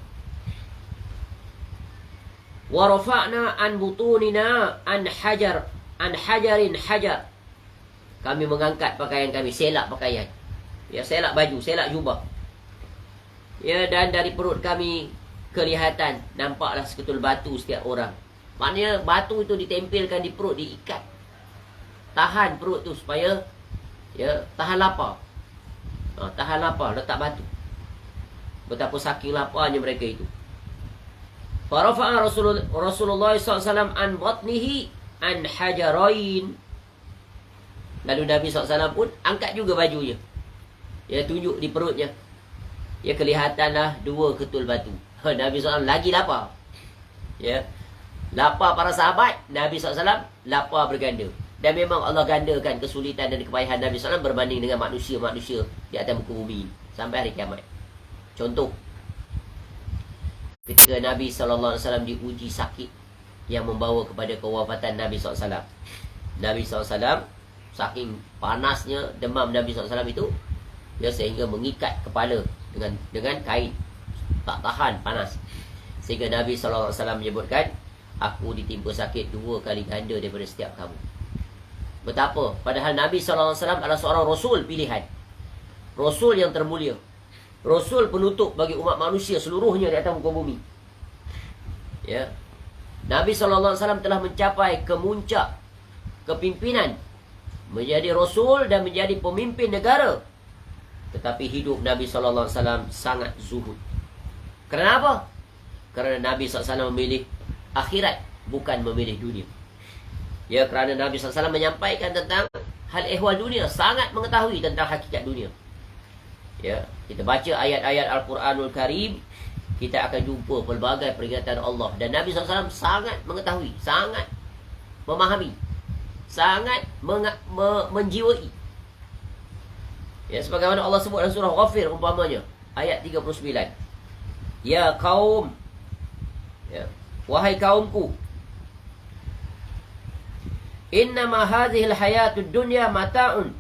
Wa rafa'na an butunina an hajarin hajar. Kami mengangkat pakaian kami. Selak pakaian. Ya, selak baju, selak jubah. Ya, dan dari perut kami kelihatan, nampaklah seketul batu setiap orang. Maknanya batu itu ditempelkan di perut, diikat. Tahan perut tu supaya ya, tahan lapar. Tahan lapar, letak batu. Betapa saking laparnya mereka itu. Farafa'a Rasulullah SAW an batnihi an hajarain. Lalu Nabi SAW pun angkat juga bajunya. Ya, tunjuk di perutnya. Ya, kelihatanlah dua ketul batu. Nabi SAW lagi lapar. Ya, lapar para sahabat, Nabi SAW lapar berganda. Dan memang Allah gandakan kesulitan dan kepayahan Nabi SAW berbanding dengan manusia-manusia di atas muka bumi sampai hari kiamat. Contoh, ketika Nabi SAW diuji sakit yang membawa kepada kewafatan Nabi SAW. Nabi SAW saking panasnya demam Nabi SAW itu, ya, sehingga mengikat kepala dengan kain, tak tahan panas. Sehingga Nabi SAW menyebutkan, aku ditimpa sakit 2 kali ganda daripada setiap kamu. Betapa? Padahal Nabi SAW adalah seorang Rasul pilihan. Rasul yang termulia. Rasul penutup bagi umat manusia seluruhnya di atas muka bumi. Ya. Nabi SAW telah mencapai kemuncak kepimpinan, menjadi Rasul dan menjadi pemimpin negara. Tetapi hidup Nabi SAW sangat zuhud. Kenapa? Kerana Nabi SAW memilih akhirat, bukan memilih dunia. Ya, kerana Nabi SAW menyampaikan tentang hal ehwal dunia, sangat mengetahui tentang hakikat dunia. Ya, kita baca ayat-ayat Al-Quranul Karim, kita akan jumpa pelbagai peringatan Allah. Dan Nabi SAW sangat mengetahui, sangat memahami, sangat menjiwai. Ya, sebagaimana Allah sebut dalam surah Ghafir umpamanya, ayat 39. Ya kaum, ya, wahai kaumku, innama hadhil hayatud dunya mata'un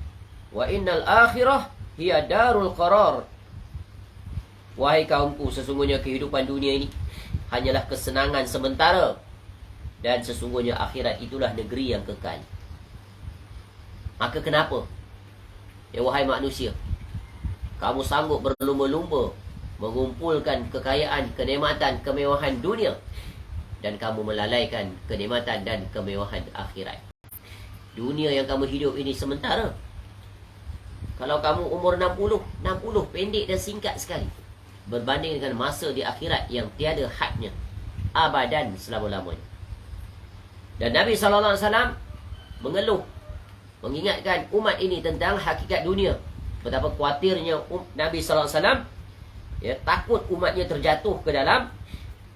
wa innal akhirah hiya darul qarar. Wahai kaumku, sesungguhnya kehidupan dunia ini hanyalah kesenangan sementara, dan sesungguhnya akhirat itulah negeri yang kekal. Maka kenapa, ya wahai manusia, kamu sanggup berlumba-lumba mengumpulkan kekayaan, kenikmatan, kemewahan dunia, dan kamu melalaikan kenikmatan dan kemewahan akhirat. Dunia yang kamu hidup ini sementara. Kalau kamu umur 60 pendek dan singkat sekali berbanding dengan masa di akhirat yang tiada hadnya, abadan, selama-lamanya. Dan Nabi SAW mengeluh, mengingatkan umat ini tentang hakikat dunia. Betapa khawatirnya Nabi SAW takut umatnya terjatuh ke dalam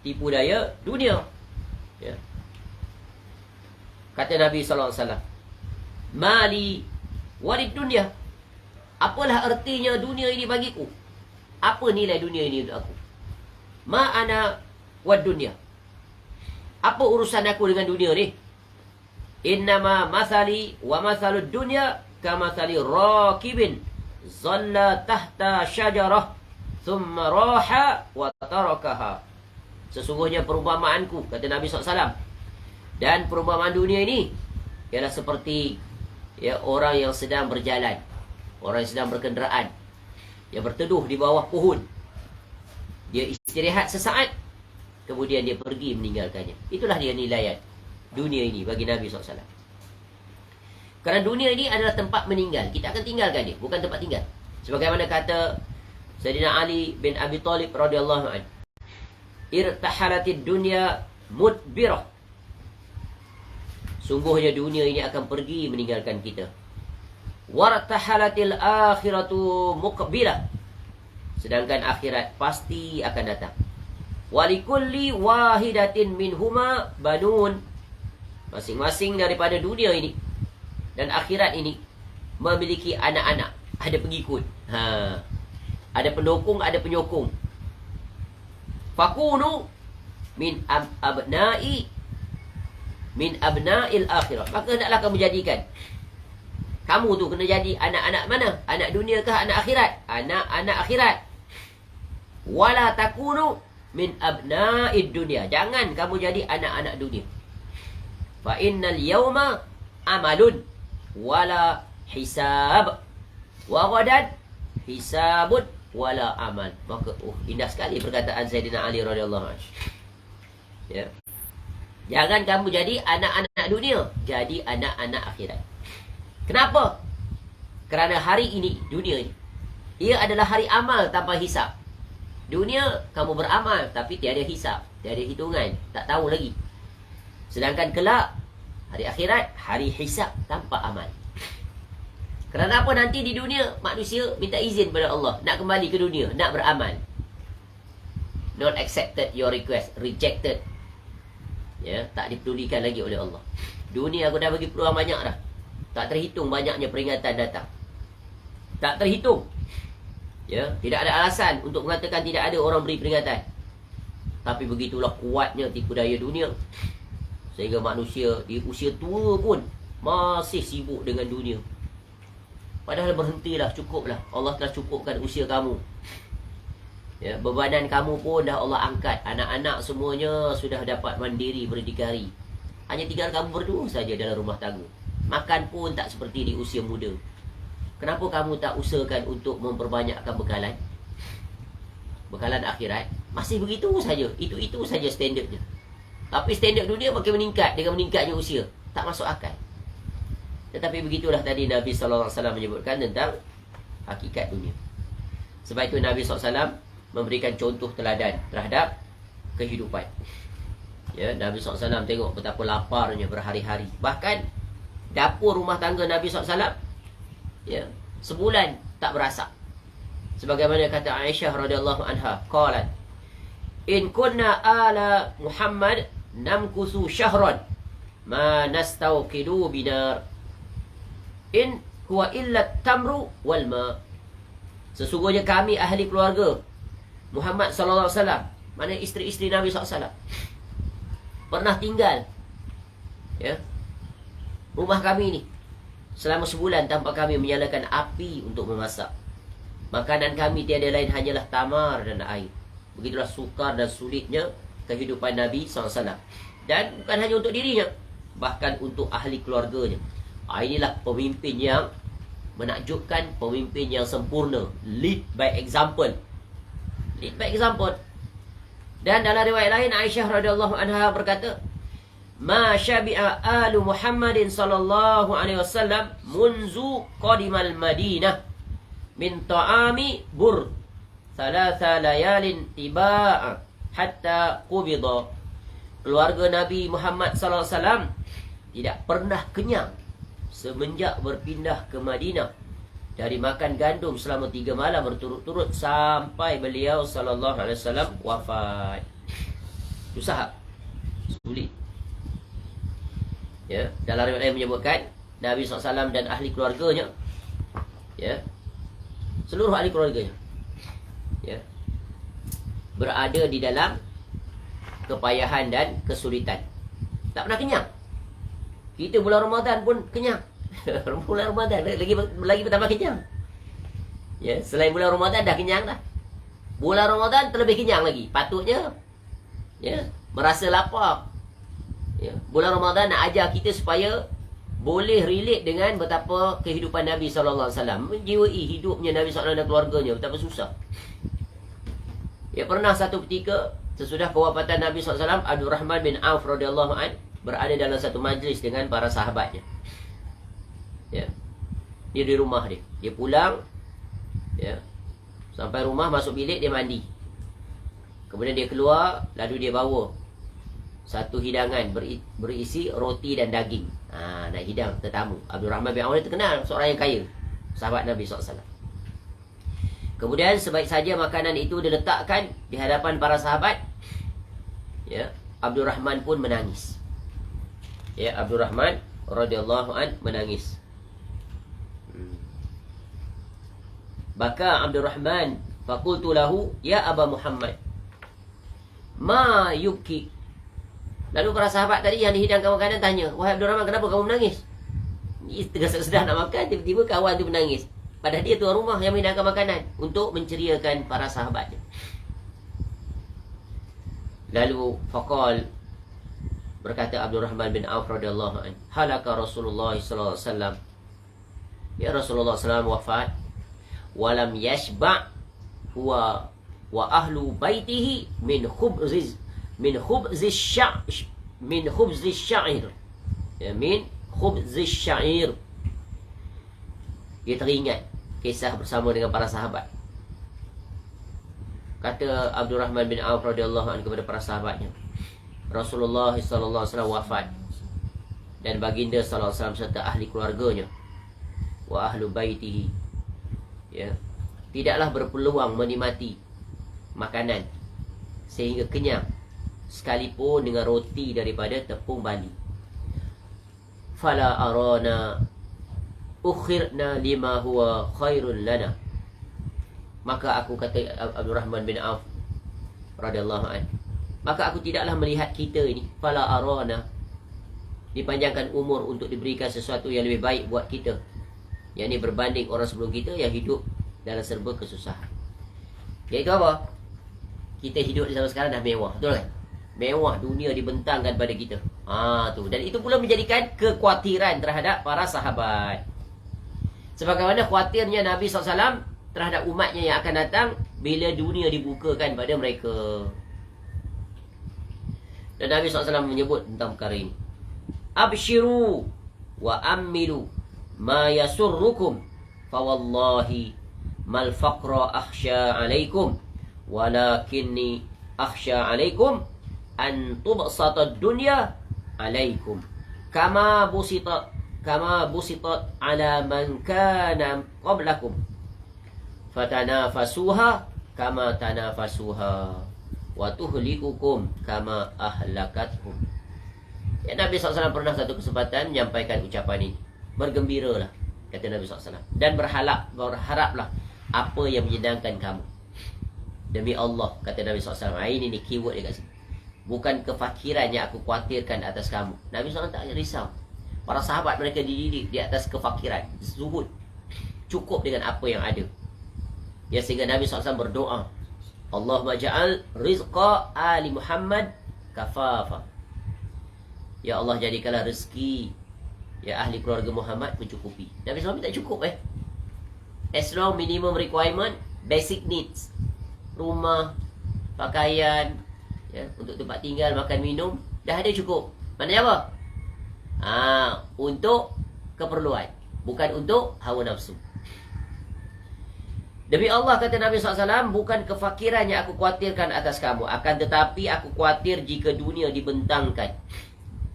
tipu daya dunia. Kata Nabi SAW, Mali walid dunia. Apalah artinya dunia ini bagiku? Apa nilai dunia ini untuk aku? Ma'ana wad dunia. Apa urusan aku dengan dunia ni? Innama masali wa masalud dunya kamathali rakibin zalla tahta syajarah thumma raha wa tarakaha. Sesungguhnya perumpamaanku, kata Nabi SAW, dan perumpamaan dunia ini ialah seperti orang yang sedang berjalan, orang yang sedang berkenderaan, yang berteduh di bawah pohon. Dia istirahat sesaat, kemudian dia pergi meninggalkannya. Itulah dia nilai dunia ini bagi Nabi SAW. Kerana dunia ini adalah tempat meninggal. Kita akan tinggalkan dia, bukan tempat tinggal. Sebagaimana kata Sayyidina Ali bin Abi Talib radhiyallahu anhu, irtahalatid dunya mudbirah. Sungguhnya dunia ini akan pergi meninggalkan kita. Wartahalatil akhiratu muqbilah. Sedangkan akhirat pasti akan datang. Walikulli wahidatin minhuma banun. Masing-masing daripada dunia ini dan akhirat ini memiliki anak-anak, ada pengikut. Ada pendukung, ada penyokong. Fakunu min abna'il akhirah. Maka hendaklah kamu jadikan, kamu tu kena jadi anak-anak mana? Anak dunia kah anak akhirat? Anak-anak akhirat. Wala takunu min abna'id dunia. Jangan kamu jadi anak-anak dunia. Fa innal yawma amalun wala hisab. Wa ghadan hisabun wala amal. Maka indah sekali perkataan Sayyidina Ali radhiyallahu anhu. Ya. Jangan kamu jadi anak-anak dunia, jadi anak-anak akhirat. Kenapa? Kerana hari ini, dunia ini, ia adalah hari amal tanpa hisap. Dunia, kamu beramal tapi tiada hisap, tiada hitungan, tak tahu lagi. Sedangkan kelak, hari akhirat, hari hisap tanpa amal. Kerana apa? Nanti di dunia, manusia minta izin pada Allah nak kembali ke dunia, nak beramal. Not accepted your request, rejected. Ya, tak dipedulikan lagi oleh Allah. Dunia aku dah bagi peluang banyak dah. Tak terhitung banyaknya peringatan datang. Tak terhitung. Ya, tidak ada alasan untuk mengatakan tidak ada orang beri peringatan. Tapi begitulah kuatnya tipu daya dunia. Sehingga manusia di usia tua pun masih sibuk dengan dunia. Padahal berhentilah, cukuplah. Allah telah cukupkan usia kamu. Ya, bebanan kamu pun dah Allah angkat. Anak-anak semuanya sudah dapat mandiri, berdikari. Hanya tinggal kamu berdua saja dalam rumah tangga. Makan pun tak seperti di usia muda. Kenapa kamu tak usahakan untuk memperbanyakkan bekalan? Bekalan akhirat. Masih begitu saja. Itu saja standardnya. Tapi standard dunia makin meningkat dengan meningkatnya usia. Tak masuk akal. Tetapi begitulah tadi Nabi SAW menyebutkan tentang hakikat dunia. Sebab itu Nabi SAW memberikan contoh teladan terhadap kehidupan. Ya, Nabi SAW tengok betapa laparnya berhari-hari. Bahkan dapur rumah tangga Nabi SAW, ya, sebulan tak berasak. Sebagaimana kata Aisyah radhiyallahu anha, qalat, in kunna ala Muhammad namkusu syahran ma nastawqidu binar in huwa illa tamru wal ma. Sesungguhnya kami ahli keluarga Muhammad sallallahu alaihi wasallam, mana isteri-isteri Nabi sallallahu alaihi wasallam, pernah tinggal, ya, rumah kami ni selama sebulan tanpa kami menyalakan api untuk memasak. Makanan kami tiada lain hanyalah tamar dan air. Begitulah sukar dan sulitnya kehidupan Nabi SAW. Dan bukan hanya untuk dirinya, bahkan untuk ahli keluarganya. Inilah pemimpin yang menakjubkan, pemimpin yang sempurna. Lead by example. Lead by example. Dan dalam riwayat lain Aisyah radhiyallahu anha berkata, "Ma syabi'a alu Muhammadin sallallahu alaihi wasallam munzu qadimal Madinah min ta'ami bur thalatha layalin tiba'a hatta qubida." Keluarga Nabi Muhammad sallallahu alaihi wasallam tidak pernah kenyang semenjak berpindah ke Madinah dari makan gandum selama 3 malam berturut-turut sampai beliau sallallahu alaihi wasallam wafat. Susah, sulit. Ya, dalam riwayat lain menyebutkan Nabi SAW dan ahli keluarganya, ya, seluruh ahli keluarganya, ya, berada di dalam kepayahan dan kesulitan. Tak pernah kenyang. Kita bulan Ramadan pun kenyang. Bulan Ramadan lagi bertambah kenyang. Ya, selain bulan Ramadan dah kenyang dah. Bulan Ramadan terlebih kenyang lagi. Patutnya, ya, merasa lapar. Ya, bulan Ramadan nak ajar kita supaya boleh relate dengan betapa kehidupan Nabi SAW, menjiwai hidupnya Nabi SAW dan keluarganya, betapa susah. Ya, pernah satu ketika sesudah kewafatan Nabi SAW, Abdul Rahman bin Auf radhiyallahu an berada dalam satu majlis dengan para sahabatnya. Ya, dia di rumah dia. Dia pulang, ya, sampai rumah, masuk bilik, dia mandi. Kemudian dia keluar, lalu dia bawa satu hidangan berisi roti dan daging. Nak hidang tetamu. Abdul Rahman bin Auf terkenal seorang yang kaya, sahabat Nabi SAW. Kemudian sebaik saja makanan itu diletakkan di hadapan para sahabat, ya, Abdul Rahman pun menangis. Ya, Abdul Rahman radhiyallahu an menangis. Baka Abdul Rahman, faqultu lahu, ya Aba Muhammad, ma yubki. Lalu para sahabat tadi yang dihidangkan makanan tanya, wahai Abdul Rahman, kenapa kamu menangis? Ini tengah sedang nak makan, tiba-tiba kawan tu menangis. Padahal dia tuan rumah yang menghidangkan makanan untuk menceriakan para sahabatnya. Lalu faqal, berkata Abdul Rahman bin Auf radhiyallahu anhu, halaka Rasulullah sallallahu alaihi wasallam. Ya, Rasulullah SAW wafat. Walam yashba' huwa wa ahlu baitihi min khubziz sya'ir. Ya, min khubziz sya'ir. Dia teringat kisah bersama dengan para sahabat. Kata Abdul Rahman bin Auf radhiyallahu anhu kepada para sahabatnya, Rasulullah sallallahu alaihi wasallam wafat dan baginda sallallahu alaihi wasallam serta ahli keluarganya, wa ahlu baitihi, ya, tidaklah berpeluang menikmati makanan sehingga kenyang sekalipun dengan roti daripada tepung bali. Fala arana ukhirna lima huwa khairun lana. Maka aku, kata Abdul Rahman bin Auf radhiyallahu anhu, maka aku tidaklah melihat kita ini, fala arana, dipanjangkan umur untuk diberikan sesuatu yang lebih baik buat kita, yang ini berbanding orang sebelum kita yang hidup dalam serba kesusahan. Iaitu apa? Kita hidup di zaman sekarang dah mewah, betul kan? Mewah, dunia dibentangkan pada kita. Tu. Dan itu pula menjadikan kekhawatiran terhadap para sahabat. Sebagaimana khawatirnya Nabi SAW terhadap umatnya yang akan datang bila dunia dibukakan pada mereka. Dan Nabi SAW menyebut tentang perkara ini. Abshiru wa ammilu ma yasurrukum fawallahi mal faqra akhsha alaikum walakinni akhsha alaikum an tubsata dunya alaikum kama busitat ala man kana qablakum fatanafasuha kama tanafasuha wa tuhlikukum kama ahlakathum. Ya, Nabi SAW pernah satu kesempatan menyampaikan ucapan ini. Bergembiralah, kata Nabi SAW, dan berharaplah apa yang menyenangkan kamu. Demi Allah, kata Nabi SAW. Ini ni keyword dia kat sini. Bukan kefakiran yang aku khawatirkan atas kamu. Nabi SAW tak risau. Para sahabat mereka dididik di atas kefakiran, zuhud, cukup dengan apa yang ada. Ya, sehingga Nabi SAW berdoa, Allahumma ja'al rizqa ali Muhammad kafafa. Ya Allah, jadikanlah rezeki ya ahli keluarga Muhammad mencukupi. Nabi SAW tak cukup as long minimum requirement, basic needs, rumah, pakaian, Ya, untuk tempat tinggal, makan, minum, dah ada cukup. Maknanya apa? Untuk keperluan, bukan untuk hawa nafsu. Demi Allah, kata Nabi SAW, bukan kefakiran yang aku khawatirkan atas kamu, akan tetapi aku khawatir jika dunia dibentangkan.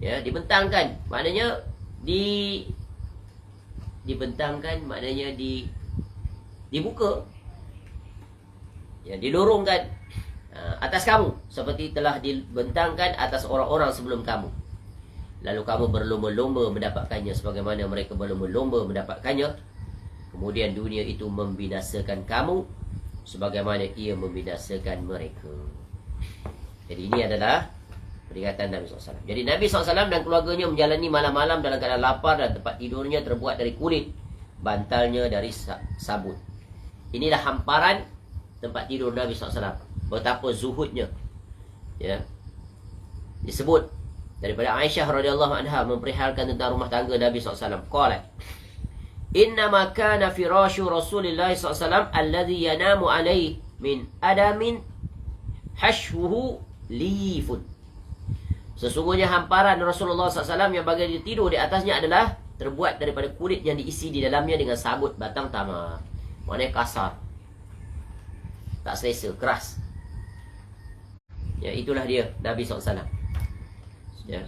Ya, dibentangkan maknanya dibentangkan maknanya dibuka, ya, didorongkan atas kamu seperti telah dibentangkan atas orang-orang sebelum kamu. Lalu kamu berlomba-lomba mendapatkannya sebagaimana mereka berlomba-lomba mendapatkannya. Kemudian dunia itu membinasakan kamu sebagaimana ia membinasakan mereka. Jadi ini adalah peringatan Nabi SAW. Jadi Nabi SAW dan keluarganya menjalani malam-malam dalam keadaan lapar dan tempat tidurnya terbuat dari kulit, bantalnya dari sabut. Inilah hamparan tempat tidur Nabi SAW. Betapa zuhudnya. Ya. Disebut daripada Aisyah radhiyallahu anha memperihalkan tentang rumah tangga Nabi SAW. Qalat, innama kana firashu Rasulillah SAW alladhi yanamu alaih min adamin hashwuhu lifun. Sesungguhnya hamparan Rasulullah SAW yang bagi dia tidur di atasnya adalah terbuat daripada kulit yang diisi di dalamnya dengan sabut batang tamar. Maknanya kasar, tak selesa, keras. Ya, itulah dia Nabi SAW. Ya.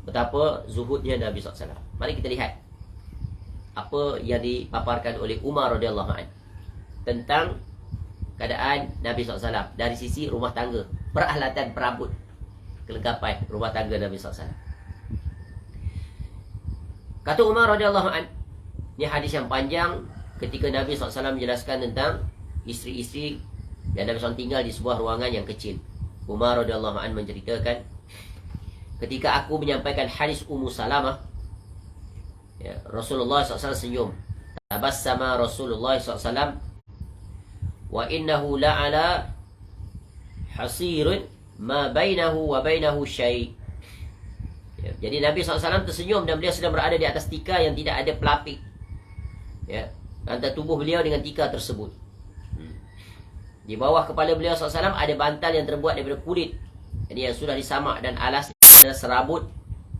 Betapa zuhudnya Nabi SAW. Mari kita lihat apa yang dipaparkan oleh Umar radhiyallahu anhu tentang keadaan Nabi SAW dari sisi rumah tangga, peralatan perabot, kelengkapan rumah tangga Nabi SAW. Kata Umar radhiyallahu anhu, ini hadis yang panjang ketika Nabi SAW menjelaskan tentang isteri-isteri dan Nabi SAW tinggal di sebuah ruangan yang kecil. Umar radhiyallahu anhu menceritakan, ketika aku menyampaikan hadis Ummu Salamah, ya, Rasulullah SAW senyum. Tabassama Rasulullah SAW wa innahu la'ala hasirin ma bainahu wa bainahu syai'. Ya, jadi Nabi SAW tersenyum dan beliau sedang berada di atas tika yang tidak ada pelapik, ya, antara tubuh beliau dengan tika tersebut. Di bawah kepala beliau SAW ada bantal yang terbuat daripada kulit, jadi yang sudah disamak, dan alasnya adalah serabut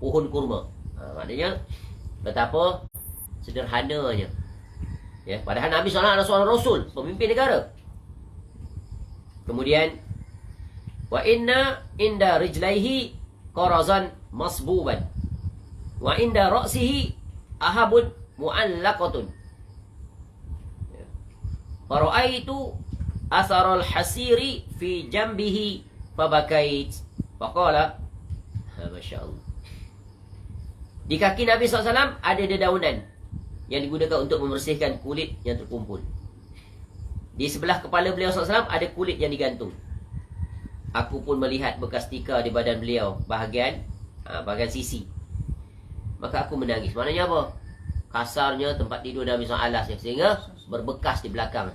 pohon kurma. Maknanya betapa sederhananya. Ya, padahal Nabi SAW adalah seorang Rasul, pemimpin negara. Kemudian, wa inna inda rijlaihi qarazan masbuban wa inda ra'sihi ahabun mu'allaqatun. Fara'aitu atharal hasiri fi jambihi fabakait. Faqala, Masya Allah. Di kaki Nabi SAW ada dedaunan yang digunakan untuk membersihkan kulit yang terkumpul. Di sebelah kepala beliau SAW ada kulit yang digantung. Aku pun melihat bekas tika di badan beliau, bahagian sisi. Maka aku menangis. Maknanya apa? Kasarnya tempat tidur Nabi SAW alasnya, sehingga berbekas di belakang.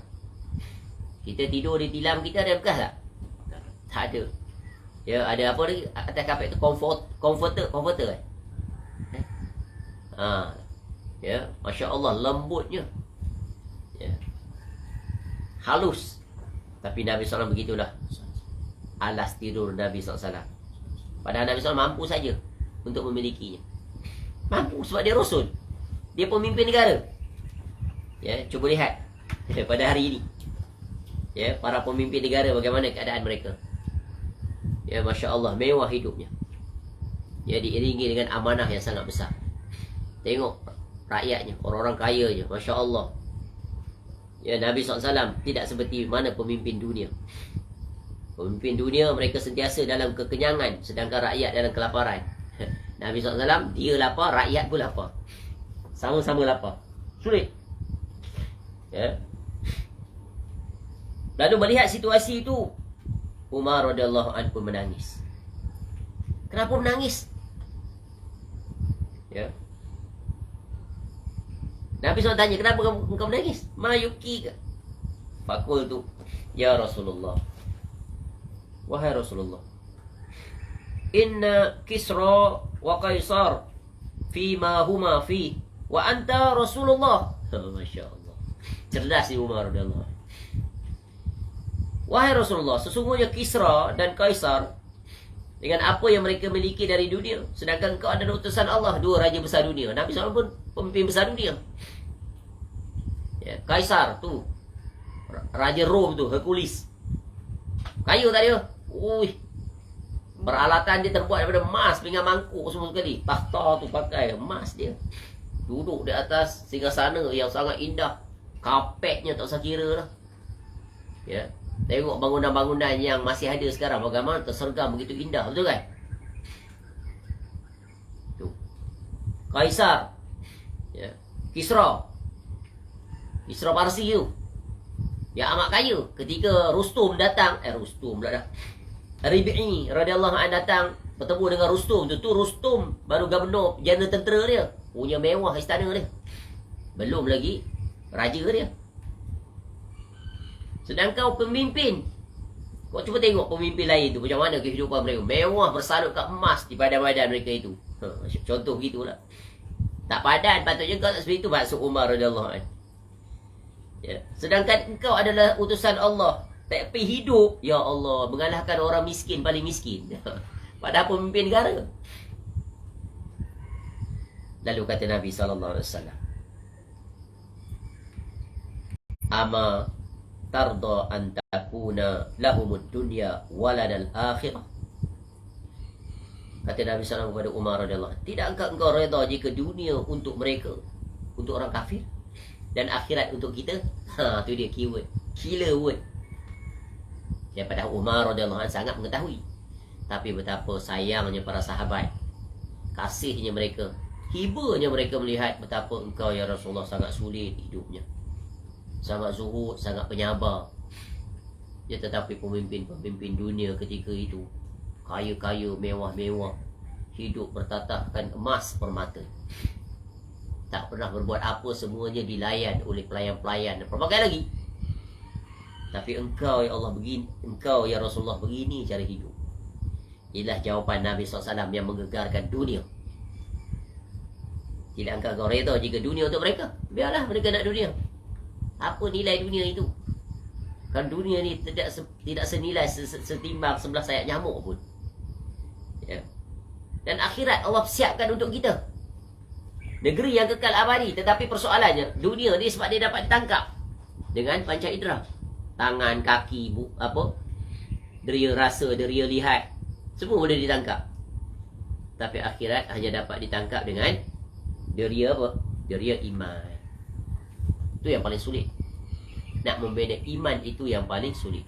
Kita tidur di tilam kita ada bekas tak? Tak ada. Ya, ada apa lagi atas kapet tu? Comforter kan? Ya, Masya Allah, lembutnya, ya, halus. Tapi Nabi SAW begitulah alas tidur Nabi SAW. Padahal Nabi SAW mampu saja untuk memilikinya. Mampu sebab dia Rasul, dia pemimpin negara. Ya, cuba lihat pada hari ini, ya, para pemimpin negara bagaimana keadaan mereka. Ya, Masya Allah, mewah hidupnya. Ya, diiringi dengan amanah yang sangat besar. Tengok rakyatnya, orang-orang kayanya, Masya Allah. Ya, Nabi SAW tidak seperti mana pemimpin dunia. Pemimpin dunia mereka sentiasa dalam kekenyangan, sedangkan rakyat dalam kelaparan. Nabi SAW, dia lapar, rakyat pun lapar. Sama-sama lapar. Sulit. Ya. Lalu melihat situasi itu, Umar radhiyallahu anhu pun menangis. Kenapa menangis? Ya. Nabi SAW tanya, kenapa engkau menangis? Ma yuki? Fakul tu, ya Rasulullah, wahai Rasulullah, inna Kisra wa Kaisar fima huma fi wa anta Rasulullah. Masya Allah, cerdas si Umar radhiyallahu anhu. Wahai Rasulullah, sesungguhnya Kisra dan Kaisar dengan apa yang mereka miliki dari dunia, sedangkan kau adalah utusan Allah, dua raja besar dunia. Nabi SAW pun pemimpin besar dunia. Ya, Kaisar tu, raja Rom tu, Hercules. Kayu tak dia? Ui, peralatan dia terbuat daripada emas, pinggan mangkuk semua sekali. Takhta tu pakai emas dia. Duduk di atas singgasana yang sangat indah. Kapetnya tak usah kira lah. Ya, tengok bangunan-bangunan yang masih ada sekarang, bagaimana tersergam begitu indah, betul kan? Tu. Kaisar. Ya. Kisra Parsi tu. Yang amat kaya. Ketika Rustum datang, Rustum pula dah. Rabi'i radhiyallahu anhu datang bertemu dengan Rustum. Tu Rustum baru gubernur jeneral tentera dia. Punya mewah istana dia. Belum lagi raja dia. Sedangkan kau pemimpin, kau cuba tengok pemimpin lain tu macam mana kehidupan mereka. Mewah, bersalut kat emas di badan-badan mereka itu. Contoh begitulah. Tak padan, patutnya kau tak seperti itu. Maksud Umar radhiyallahu anhu. Ya. Sedangkan engkau adalah utusan Allah, tapi hidup, ya Allah, mengalahkan orang miskin paling miskin. Padahal pemimpin negara. Lalu kata Nabi SAW, ama tarda an takuna lahumud dunya waladal akhirah. Kata Nabi SAW kepada Umar radhiyallahu anhu, tidakkah engkau redha jika dunia untuk mereka, untuk orang kafir, dan akhirat untuk kita? Tu dia keyword, killer word. Daripada Umar radhiyallahu anhu sangat mengetahui. Tapi betapa sayangnya para sahabat, kasihnya mereka, hibanya mereka melihat betapa engkau ya Rasulullah sangat sulit hidupnya, sangat zuhud, sangat penyabar. Ya, tetapi pemimpin dunia ketika itu kaya-kaya, mewah-mewah, hidup bertatahkan emas permata, tak pernah berbuat apa, semuanya dilayan oleh pelayan-pelayan dan pelbagai lagi. Tapi engkau ya Allah begini, engkau ya Rasulullah begini cara hidup. Inilah jawapan Nabi SAW yang menggegarkan dunia. Tidakkah kau reda jika dunia untuk mereka? Biarlah mereka nak dunia. Apa nilai dunia itu? Kan dunia ni tidak senilai setimbang 11 sayap nyamuk pun. Ya. Dan akhirat Allah siapkan untuk kita, negeri yang kekal abadi. Tetapi persoalannya, dunia ni sebab dia dapat ditangkap dengan panca indera, tangan, kaki, deria rasa, deria lihat, semua boleh ditangkap. Tapi akhirat hanya dapat ditangkap dengan deria apa? Deria iman. Itu yang paling sulit. Nak membina iman itu yang paling sulit.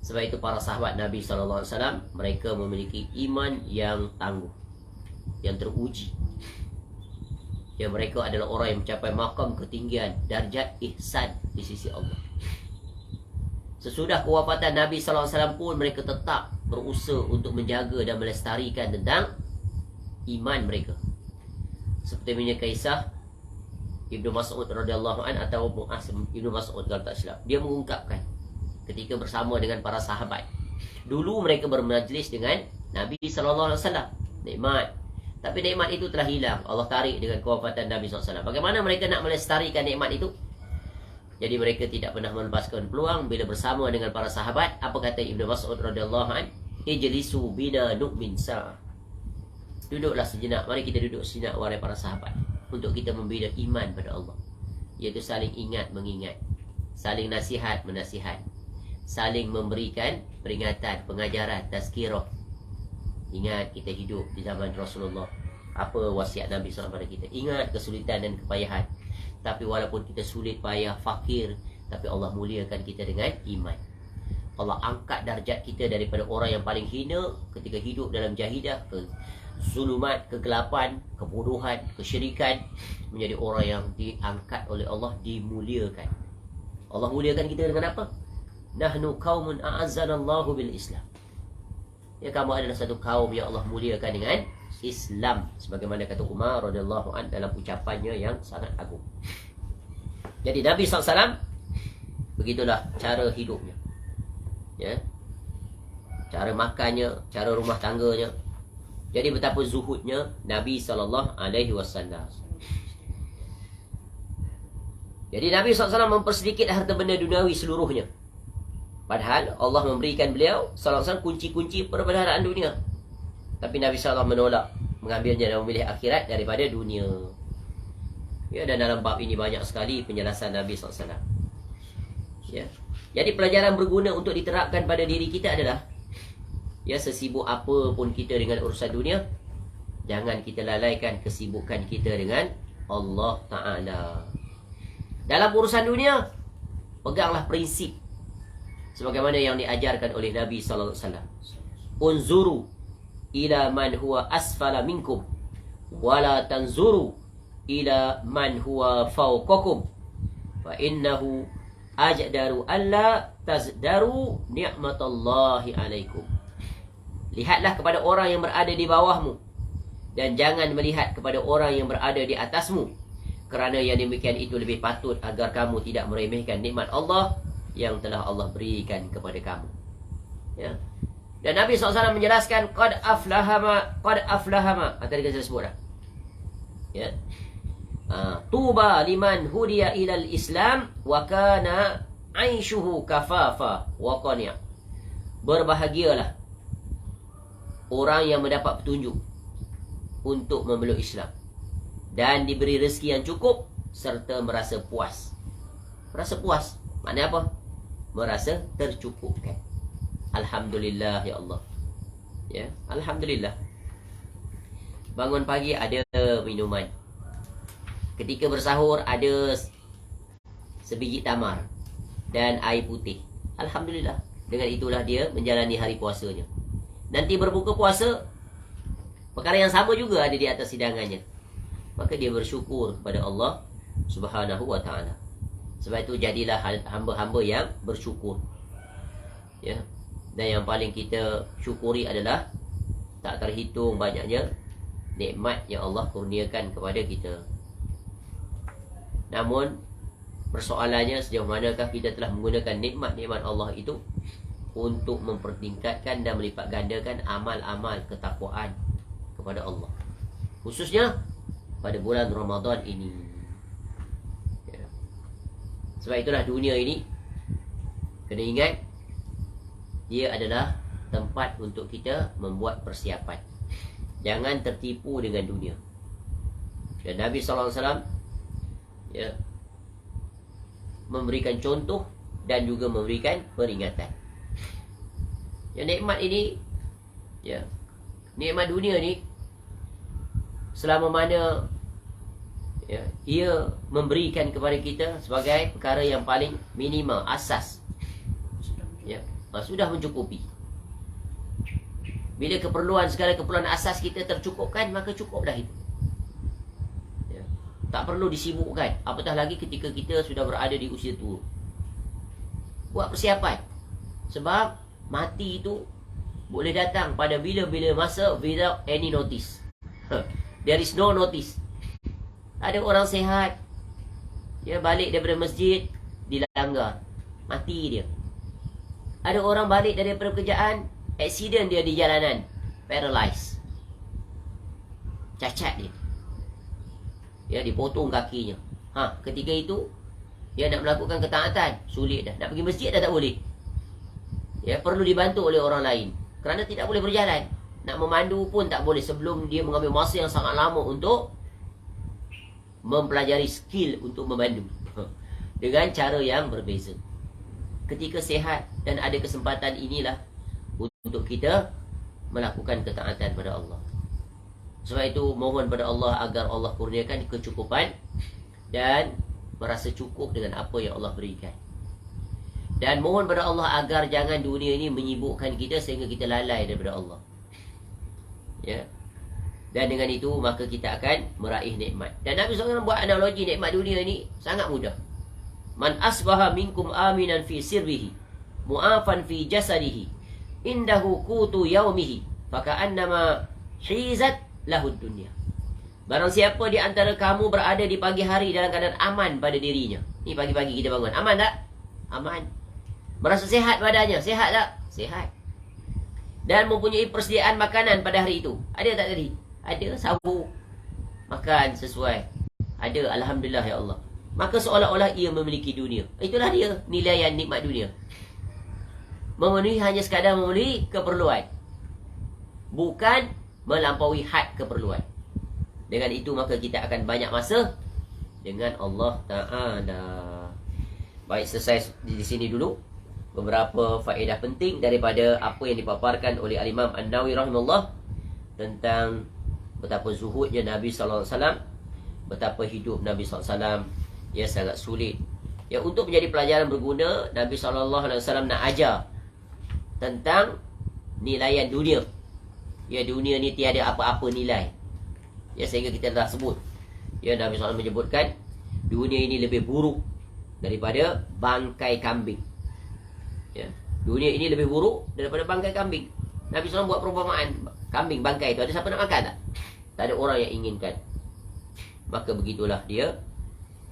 Sebab itu para sahabat Nabi SAW, mereka memiliki iman yang tangguh, yang teruji. Ya, mereka adalah orang yang mencapai makam ketinggian, darjat ihsan di sisi Allah. Sesudah kewafatan Nabi SAW pun mereka tetap berusaha untuk menjaga dan melestarikan tentang iman mereka. Seperti punya kisah Ibnu Mas'ud radhiyallahu an atau Ibnu Mas'ud kalau tak silap, dia mengungkapkan ketika bersama dengan para sahabat, dulu mereka bermajlis dengan Nabi SAW, nikmat. Tapi nikmat itu telah hilang, Allah tarik dengan kewafatan Nabi SAW. Bagaimana mereka nak melestarikan nikmat itu? Jadi mereka tidak pernah melepaskan peluang. Bila bersama dengan para sahabat, apa kata Ibnu Mas'ud radhiyallahu an? Ijlisu bina nu'min sa'. Duduklah sejenak, mari kita duduk sejenak wahai para sahabat, untuk kita membina iman pada Allah, iaitu saling ingat mengingat, saling nasihat menasihat, saling memberikan peringatan, pengajaran, tazkirah. Ingat kita hidup di zaman Rasulullah, apa wasiat Nabi SAW kepada kita. Ingat kesulitan dan kepayahan, tapi walaupun kita sulit, payah, fakir, tapi Allah muliakan kita dengan iman. Allah angkat darjat kita daripada orang yang paling hina ketika hidup dalam jahidah, zulumat, kegelapan, kebodohan, kesyirikan, menjadi orang yang diangkat oleh Allah, dimuliakan. Allah muliakan kita dengan apa? Nahnu qaumun a'azzanallahu bil Islam. Ya, kamu adalah satu kaum yang Allah muliakan dengan Islam, sebagaimana kata Umar radhiyallahu an dalam ucapannya yang sangat agung. Jadi Nabi SAW begitulah cara hidupnya, ya, cara makannya, cara rumah tangganya. Jadi betapa zuhudnya Nabi SAW. Jadi Nabi SAW mempersedikit harta benda duniawi seluruhnya. Padahal Allah memberikan beliau SAW kunci-kunci perbendaharaan dunia. Tapi Nabi SAW menolak mengambilnya dan memilih akhirat daripada dunia. Ya, dan dalam bab ini banyak sekali penjelasan Nabi SAW. Ya. Jadi pelajaran berguna untuk diterapkan pada diri kita adalah, ya, sesibuk apa pun kita dengan urusan dunia, jangan kita lalaikan kesibukan kita dengan Allah Ta'ala. Dalam urusan dunia, peganglah prinsip sebagaimana yang diajarkan oleh Nabi SAW. Unzuru ila man huwa asfala minkum wala tanzuru ila man huwa fawqakum fa innahu ajdaru alla tazdaru ni'matallahi alaikum. Lihatlah kepada orang yang berada di bawahmu dan jangan melihat kepada orang yang berada di atasmu, kerana yang demikian itu lebih patut agar kamu tidak meremehkan nikmat Allah yang telah Allah berikan kepada kamu. Ya. Dan Nabi SAW menjelaskan qad aflahama. Tadi saya sebut dah. Ya. Tuba liman hudiya ilal Islam wa kana aishuhu kafafa wa qani'. Berbahagialah orang yang mendapat petunjuk untuk memeluk Islam dan diberi rezeki yang cukup serta merasa puas. Merasa puas maknanya apa? Merasa tercukupkan. Alhamdulillah ya Allah. Ya, alhamdulillah. Bangun pagi ada minuman. Ketika bersahur ada sebiji tamar dan air putih. Alhamdulillah. Dengan itulah dia menjalani hari puasanya. Nanti berbuka puasa, perkara yang sama juga ada di atas hidangannya. Maka dia bersyukur kepada Allah Subhanahu wa ta'ala. Sebab itu jadilah hamba-hamba yang bersyukur. Ya. Dan yang paling kita syukuri adalah tak terhitung banyaknya nikmat yang Allah kurniakan kepada kita. Namun persoalannya sejauh manakah kita telah menggunakan nikmat-nikmat Allah itu untuk mempertingkatkan dan melipat gandakan amal-amal ketakwaan kepada Allah, khususnya pada bulan Ramadan ini. Ya. Sebab itulah dunia ini kena ingat, dia adalah tempat untuk kita membuat persiapan. Jangan tertipu dengan dunia. Dan Nabi SAW ya, memberikan contoh dan juga memberikan peringatan. Ya, nikmat ini, ya, nikmat dunia ni, selama mana ya, ia memberikan kepada kita sebagai perkara yang paling minimal, asas, ya, sudah mencukupi. Bila segala keperluan asas kita tercukupkan, maka cukuplah itu. Ya. Tak perlu disibukkan. Apatah lagi ketika kita sudah berada di usia tua. Buat persiapan. Sebab mati itu boleh datang pada bila-bila masa without any notice. There is no notice. Ada orang sehat, dia balik daripada masjid, dilanggar, mati dia. Ada orang balik daripada pekerjaan, accident dia di jalanan, paralyzed, cacat dia. Ya, dipotong kakinya. Ketika itu dia nak melakukan ketaatan, sulit dah. Nak pergi masjid dah tak boleh. Ya, perlu dibantu oleh orang lain kerana tidak boleh berjalan. Nak memandu pun tak boleh sebelum dia mengambil masa yang sangat lama untuk mempelajari skill untuk memandu dengan cara yang berbeza. Ketika sehat dan ada kesempatan inilah untuk kita melakukan ketaatan pada Allah. Sebab itu mohon pada Allah agar Allah kurniakan kecukupan dan merasa cukup dengan apa yang Allah berikan. Dan mohon pada Allah agar jangan dunia ini menyibukkan kita sehingga kita lalai daripada Allah. Ya. Dan dengan itu maka kita akan meraih nikmat. Dan Nabi SAW buat analogi nikmat dunia ini sangat mudah. Man asbaha minkum aminan fi sirrihi mu'afan fi jasadihi indahu qutu yaumihi faka'annama hizat lahud dunya. Barang siapa di antara kamu berada di pagi hari dalam keadaan aman pada dirinya. Ni pagi-pagi kita bangun. Aman tak? Aman. Merasa sehat badannya. Sehat tak? Sehat. Dan mempunyai persediaan makanan pada hari itu. Ada tak tadi? Ada, sahur. Makan sesuai. Ada, alhamdulillah ya Allah. maka seolah-olah ia memiliki dunia. Itulah dia nilaian nikmat dunia. Memenuhi hanya sekadar memenuhi keperluan, bukan melampaui had keperluan. Dengan itu maka kita akan banyak masa dengan Allah Ta'ala. Baik, selesai di sini dulu beberapa faedah penting daripada apa yang dipaparkan oleh Al-Imam An-Nawawi rahimahullah tentang betapa zuhudnya Nabi SAW, betapa hidup Nabi SAW ya sangat sulit. Ya, untuk menjadi pelajaran berguna, Nabi SAW nak ajar tentang nilaian dunia. Ya, dunia ni tiada apa-apa nilai. Ya, sehingga kita dah sebut, ya, Nabi SAW menyebutkan dunia ini lebih buruk daripada bangkai kambing. Ya, dunia ini lebih buruk daripada bangkai kambing. Nabi SAW buat perumpamaan kambing bangkai itu, ada siapa nak makan tak? Tak ada orang yang inginkan. Maka begitulah dia,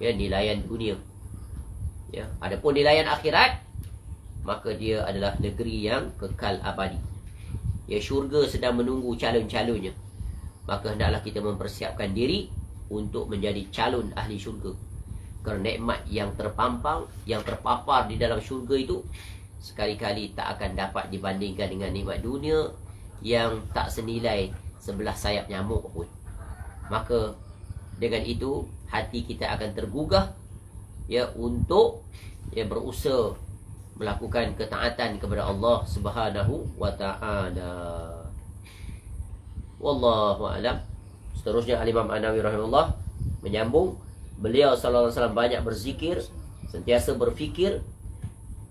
ya, nilaian dunia. Ya, adapun nilaian akhirat, maka dia adalah negeri yang kekal abadi. Ya, syurga sedang menunggu calon-calonnya. Maka hendaklah kita mempersiapkan diri untuk menjadi calon ahli syurga. Kerana nikmat yang terpampang, yang terpapar di dalam syurga itu sekali-kali tak akan dapat dibandingkan dengan nikmat dunia yang tak senilai sebelah sayap nyamuk pun. Maka dengan itu hati kita akan tergugah, ya, untuk ya berusaha melakukan ketaatan kepada Allah Subhanahu wa Ta'ala. Wallahu a'lam. Seterusnya Al-Imam An-Nawawi rahimahullah menyambung, beliau sallallahu alaihi wasallam banyak berzikir, sentiasa berfikir.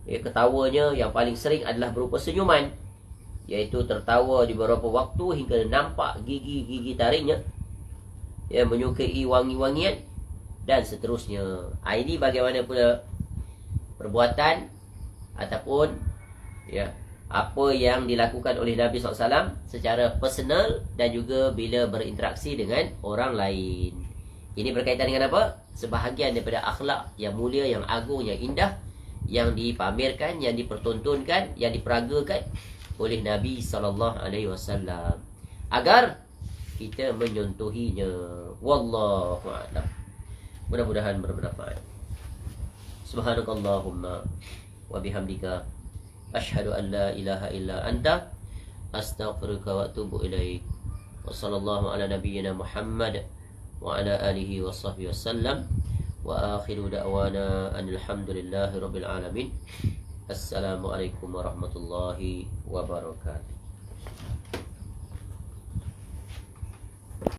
Ya, ketawanya yang paling sering adalah berupa senyuman, iaitu tertawa di beberapa waktu hingga nampak gigi-gigi taringnya, ya, menyukai wangi-wangian dan seterusnya. Ini bagaimana pula perbuatan ataupun ya apa yang dilakukan oleh Nabi SAW secara personal dan juga bila berinteraksi dengan orang lain. Ini berkaitan dengan apa? Sebahagian daripada akhlak yang mulia, yang agung, yang indah, yang dipamerkan, yang dipertontonkan, yang diperagakan oleh Nabi SAW, agar kita menyontohinya. Wallahu a'lam. Mudah-mudahan bermanfaat. Subhanakallahumma wa bihamdika asyhadu an la ilaha illa anta astaghfiruka wa atubu ilaik. Wa sallallahu ala nabiyyina Muhammad wa ala alihi wa sahbihi wasallam. Wa akhiru da'wana alhamdulillahi rabbil alamin. Assalamualaikum warahmatullahi wabarakatuh.